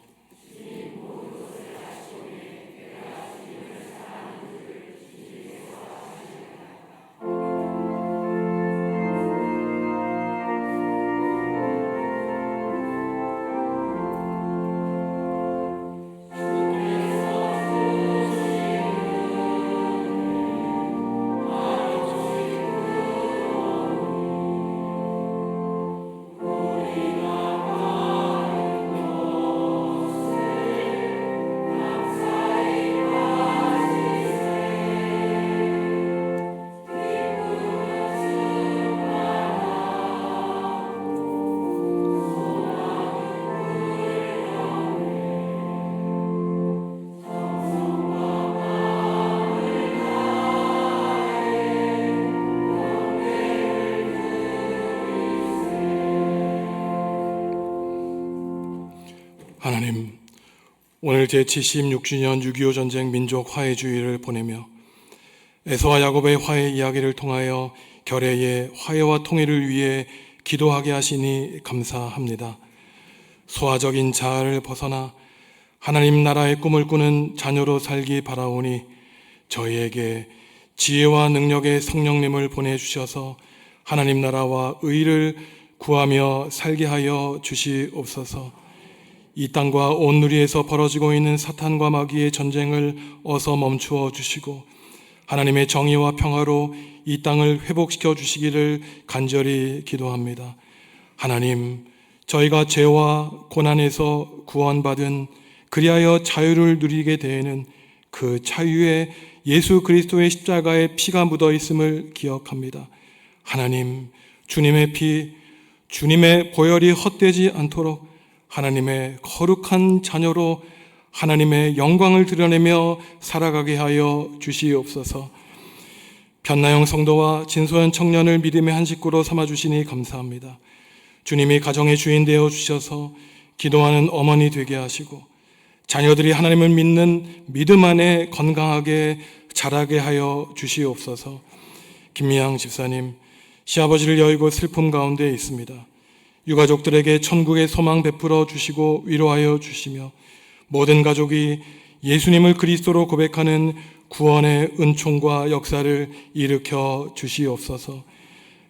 하나님, 오늘 제76주년 6.25 전쟁 민족 화해주의를 보내며 에서와 야곱의 화해 이야기를 통하여 결의의 화해와 통일을 위해 기도하게 하시니 감사합니다. 소화적인 자아를 벗어나 하나님 나라의 꿈을 꾸는 자녀로 살기 바라오니 저희에게 지혜와 능력의 성령님을 보내주셔서 하나님 나라와 의를 구하며 살게 하여 주시옵소서. 이 땅과 온 누리에서 벌어지고 있는 사탄과 마귀의 전쟁을 어서 멈추어 주시고 하나님의 정의와 평화로 이 땅을 회복시켜 주시기를 간절히 기도합니다. 하나님, 저희가 죄와 고난에서 구원받은 그리하여 자유를 누리게 되는 그 자유에 예수 그리스도의 십자가의 피가 묻어 있음을 기억합니다. 하나님, 주님의 피, 주님의 보혈이 헛되지 않도록 하나님의 거룩한 자녀로 하나님의 영광을 드러내며 살아가게 하여 주시옵소서. 변나영 성도와 진소연 청년을 믿음의 한 식구로 삼아주시니 감사합니다. 주님이 가정의 주인 되어 주셔서 기도하는 어머니 되게 하시고 자녀들이 하나님을 믿는 믿음 안에 건강하게 자라게 하여 주시옵소서. 김미양 집사님, 시아버지를 여의고 슬픔 가운데 있습니다. 유가족들에게 천국의 소망 베풀어 주시고 위로하여 주시며 모든 가족이 예수님을 그리스도로 고백하는 구원의 은총과 역사를 일으켜 주시옵소서.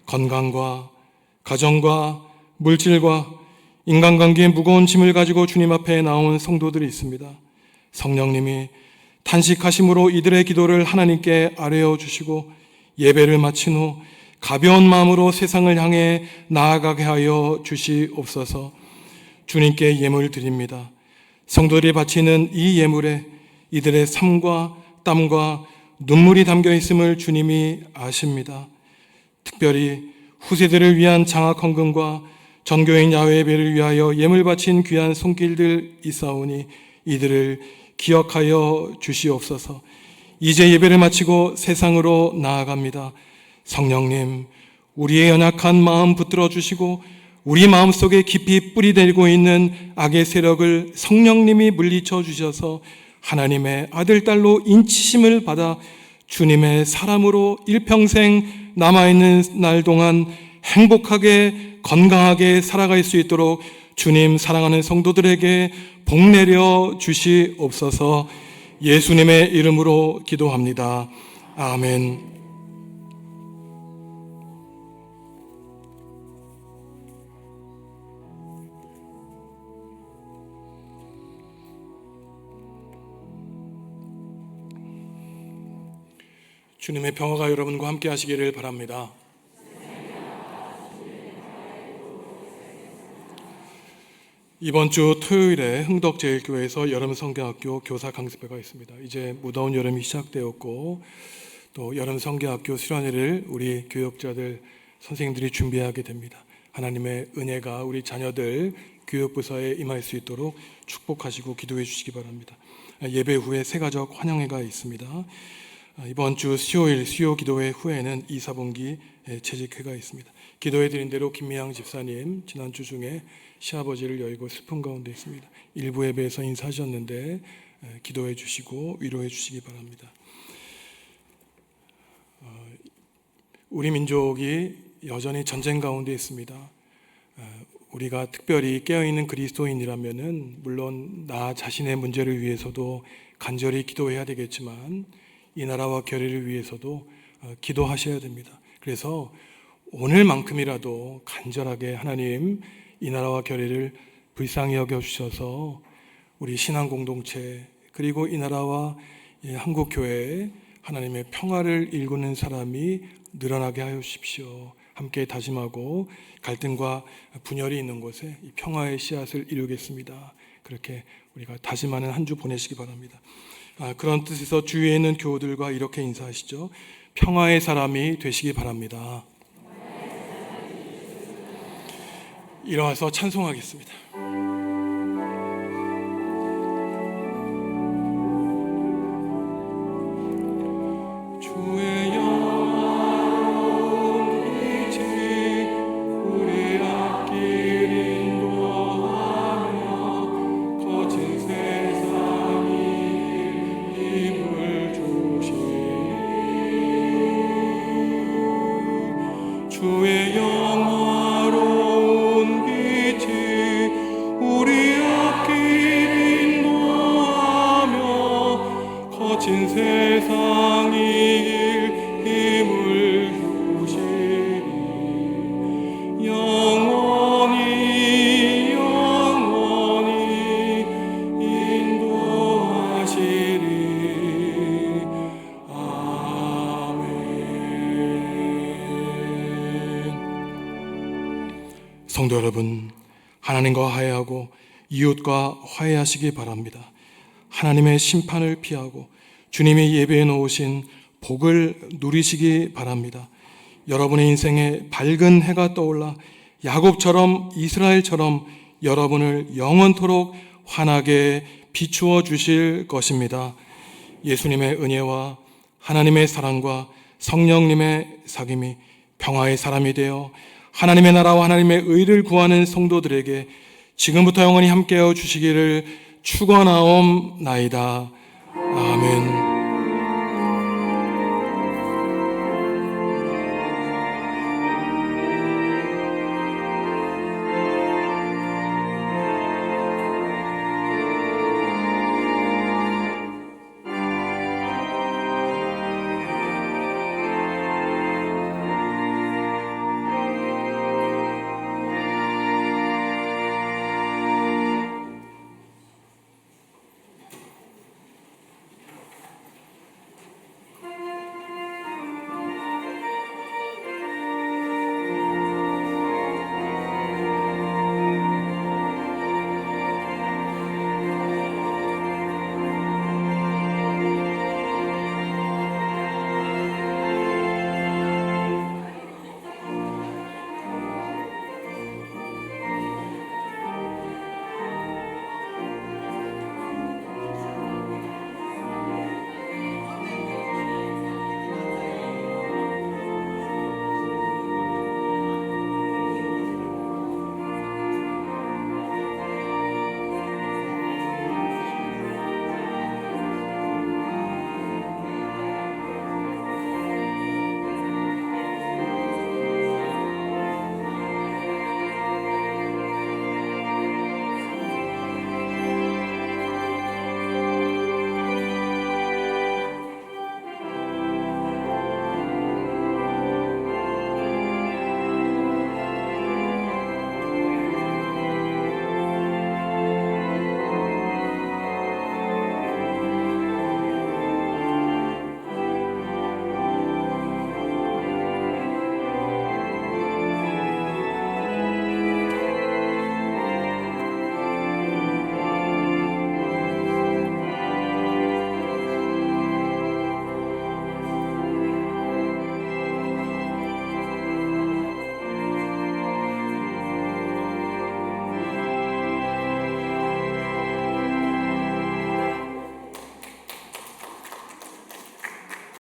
건강과 가정과 물질과 인간관계의 무거운 짐을 가지고 주님 앞에 나온 성도들이 있습니다. 성령님이 탄식하심으로 이들의 기도를 하나님께 아뢰어 주시고 예배를 마친 후 가벼운 마음으로 세상을 향해 나아가게 하여 주시옵소서. 주님께 예물 드립니다. 성도들이 바치는 이 예물에 이들의 삶과 땀과 눈물이 담겨 있음을 주님이 아십니다. 특별히 후세들을 위한 장학 헌금과 전교인 야외 예배를 위하여 예물 바친 귀한 손길들 있사오니 이들을 기억하여 주시옵소서. 이제 예배를 마치고 세상으로 나아갑니다. 성령님, 우리의 연약한 마음 붙들어 주시고 우리 마음속에 깊이 뿌리내리고 있는 악의 세력을 성령님이 물리쳐 주셔서 하나님의 아들, 딸로 인치심을 받아 주님의 사람으로 일평생 남아있는 날 동안 행복하게 건강하게 살아갈 수 있도록 주님 사랑하는 성도들에게 복 내려 주시옵소서. 예수님의 이름으로 기도합니다. 아멘. 주님의 평화가 여러분과 함께 하시기를 바랍니다. 이번 주 토요일에 흥덕제일교회에서 여름성경학교 교사 강습회가 있습니다. 이제 무더운 여름이 시작되었고 또 여름성경학교 수련회를 우리 교역자들, 선생님들이 준비하게 됩니다. 하나님의 은혜가 우리 자녀들 교육부서에 임할 수 있도록 축복하시고 기도해 주시기 바랍니다. 예배 후에 새가족 환영회가 있습니다. 이번 주 수요일 수요 기도회 후에는 2, 4분기 재직회가 있습니다. 기도해 드린 대로 김미양 집사님 지난주 중에 시아버지를 여의고 슬픔 가운데 있습니다. 일부 예배에서 인사하셨는데 기도해 주시고 위로해 주시기 바랍니다. 우리 민족이 여전히 전쟁 가운데 있습니다. 우리가 특별히 깨어있는 그리스도인이라면은 물론 나 자신의 문제를 위해서도 간절히 기도해야 되겠지만 이 나라와 교회를 위해서도 기도하셔야 됩니다. 그래서 오늘만큼이라도 간절하게 하나님 이 나라와 교회를 불쌍히 여겨주셔서 우리 신앙 공동체 그리고 이 나라와 한국 교회에 하나님의 평화를 일구는 사람이 늘어나게 하여 주십시오. 함께 다짐하고 갈등과 분열이 있는 곳에 이 평화의 씨앗을 이루겠습니다. 그렇게 우리가 다짐하는 한 주 보내시기 바랍니다. 그런 뜻에서 주위에 있는 교우들과 이렇게 인사하시죠. 평화의 사람이 되시기 바랍니다. 일어나서 찬송하겠습니다. 주의 영화로운 빛이 우리 앞길 인도하며 거친 세상이 힘을 주시니 주의 영화로운 빛이 우리 앞길 인도하며 거친 세상이 힘을 주시니 영원히 영원히 인도하시리. 아멘. 성도 여러분, 하나님과 화해하고 이웃과 화해하시기 바랍니다. 하나님의 심판을 피하고 주님이 예배해 놓으신 복을 누리시기 바랍니다. 여러분의 인생에 밝은 해가 떠올라 야곱처럼 이스라엘처럼 여러분을 영원토록 환하게 비추어 주실 것입니다. 예수님의 은혜와 하나님의 사랑과 성령님의 사귐이 평화의 사람이 되어 하나님의 나라와 하나님의 의를 구하는 성도들에게 지금부터 영원히 함께하여 주시기를 축원하옵나이다. 아멘.